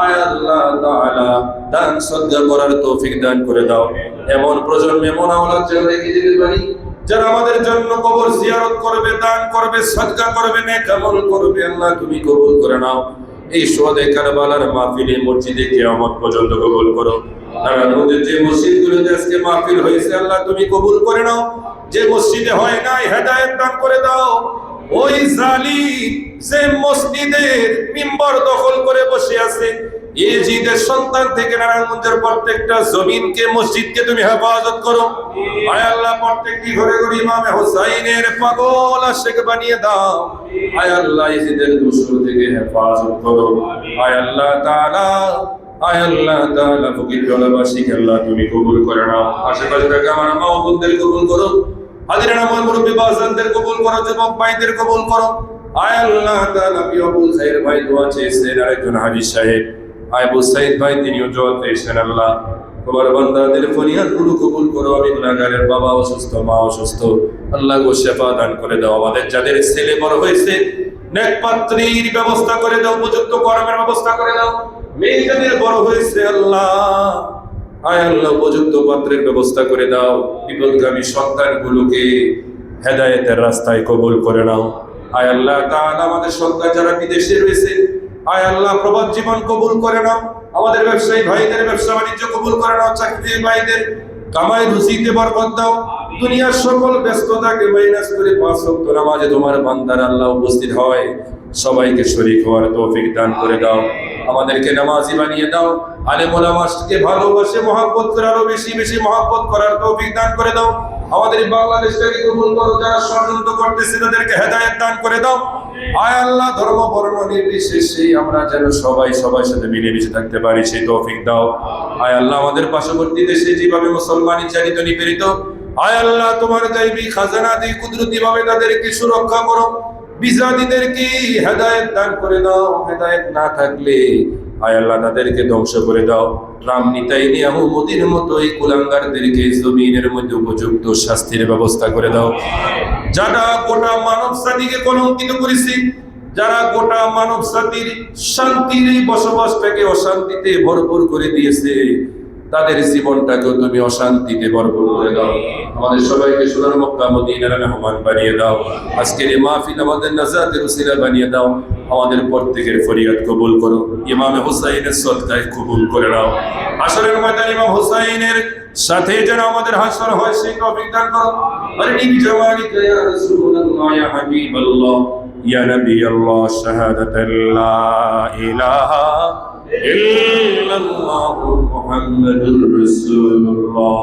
আয় আল্লাহ তাআলা, দান সদকা করার তৌফিক দান করে দাও। এমন প্রজন্ম, এমন আওলাদ যেন রেখে দিতে পারি যারা আমাদের জন্য কবর জিয়ারত করবে, দান করবে, সদকা করবে, নেক আমল করবে। আল্লাহ তুমি কবুল করে নাও। এই শুহাদায়ে কারবালার মাহফিলে মসজিদে কিয়ামত পর্যন্ত কবুল করো। নারায়ণগঞ্জের যে মসজিদগুলোতে আজকে মাহফিল হয়েছে আল্লাহ তুমি কবুল করে নাও। যে মসজিদে হয় নাই হেদায়েত দান করে দাও। ওই জালিম যে মসজিদের মিম্বর দখল করে বসে আছে, ইয়েজিদের সন্তান থেকে নারায়ণগঞ্জের প্রত্যেকটা জমিনকে, মসজিদকে তুমি হেফাজত করো। আয় আল্লাহ, প্রত্যেকটি ঘরে ঘরে ইমামে হোসাইনের পাগল আশিক বানিয়ে দাও। আয় আল্লাহ, ইয়েজিদের দুশমন থেকে হেফাজত করো। আয় আল্লাহ তাআলা, আয় আল্লাহ তাআলা, ফকিরতলাবাসীকে আল্লাহ তুমি কবুল করে নাও। আশেপাশে থাকা আমার মা ও বোনদের কবুল করো। হাজিরা আমার মুরব্বী বাজানদের কবুল করো, যুবক ভাইদের কবুল করো। আয় আল্লাহ তাআলা, আবুল খায়ের ভাই দোয়া চেয়েছেন, আরেকজন হাজী সাহেব আবু সাইদ ভাই তিনিও দোয়া চেয়েছেন। আল্লাহ তোমার বান্দাদের ফরিয়াদগুলো কবুল করো। আমি গুনাহগারের বাবা অসুস্থ, মা অসুস্থ, আল্লাহ গো শিফা দান করে দাও। আমাদের যাদের ছেলে বড় হয়েছে নেক পাত্রীর ব্যবস্থা করে দাও, উপযুক্ত কর্মের ব্যবস্থা করে দাও। মেয়ে যাদের বড় হয়েছে আল্লাহ, আয় আল্লাহ উপযুক্ত পাত্রের ব্যবস্থা করে দাও। বিপদগামী সন্তানগুলোকে হেদায়েতের রাস্তায় কবুল করে নাও। আয় আল্লাহ তাআলা, আমাদের সন্তান যারা বিদেশে রয়েছে আয় আল্লাহ প্রবাদ জীবন কবুল করে নাও, আমাদের ব্যবসায়ী ভাইদের ব্যবসা বাণিজ্য কবুল করে নাও, চাকরি ভাইদের কামাই রুজিতে বরকত দাও, দুনিয়ার সকল ব্যস্ততাকে মাইনাস করে 5 ওয়াক্ত নামাজে তোমার বান্দার আল্লাহ উপস্থিত হয় সবাইকে শরীক হওয়ার তৌফিক দান করে দাও, আমাদেরকে নামাজি বানিয়ে দাও, আলেম ওলামাকে ভালোবাসে মহব্বত করে আরো বেশি বেশি মহব্বত করার তৌফিক দান করে দাও, আমাদের বাংলাদেশটাকে কবুল করো, যারা ষড়যন্ত্র করতেছে তাদেরকে হেদায়েত দান করে দাও। আয় আল্লাহ ধর্ম বর্ণ নির্বিশেষে আমরা যেন সবাই সবার সাথে মিলেমিশে থাকতে পারি সেই তৌফিক দাও। আয় আল্লাহ আমাদের পার্শ্ববর্তী দেশে যেভাবে মুসলমান নির্যাতিত নিপীড়িত, আয় আল্লাহ তোমার গায়বী খাজানা দিয়ে কুদরতি ভাবে তাদেরকে সুরক্ষা করো, বিজাতিদেরকে হেদায়েত দান করে দাও, হেদায়েত না থাকলে আয় আল্লাহ তাদেরকে ধ্বংস করে দাও, রাম নিতাই নিয়ামতির মতো এই কুলাঙ্গারদেরকে জমিনের মধ্যে উপযুক্ত শাস্তির ব্যবস্থা করে দাও। যারা গোটা মানব জাতিকে কলঙ্কিত করেছে, যারা গোটা মানব জাতির শান্তির এই বসবাসটাকে অশান্তিতে ভরপুর করে দিয়েছে, তাদের জীবনটাকেও তুমি অশান্তিতে ভরপুর করে দাও। আমাদের সবাইকে সোনার মক্কা মদিনার মেহমান বানিয়ে দাও, আজকের এই মাহফিল আমাদের নাজাতের উসিলা বানিয়ে দাও, আমাদের প্রত্যেকের ফরিয়াদ কবুল করো, ইমাম হুসাইনের সদকায় কবুল করে নাও, হাশরের ময়দানে ইমাম হুসাইনের সাথে যেন আমাদের হাশর হয় সেই তৌফিক দান করো। আরে জামালিকা ইয়া রাসূলুল্লাহ ইয়া হাবিবাল্লাহ ইয়া নবিয়াল্লাহ শাহাদাতাল লা ইলাহা ইল্লাল্লাহু মুহাম্মাদুর রাসূলুল্লাহ।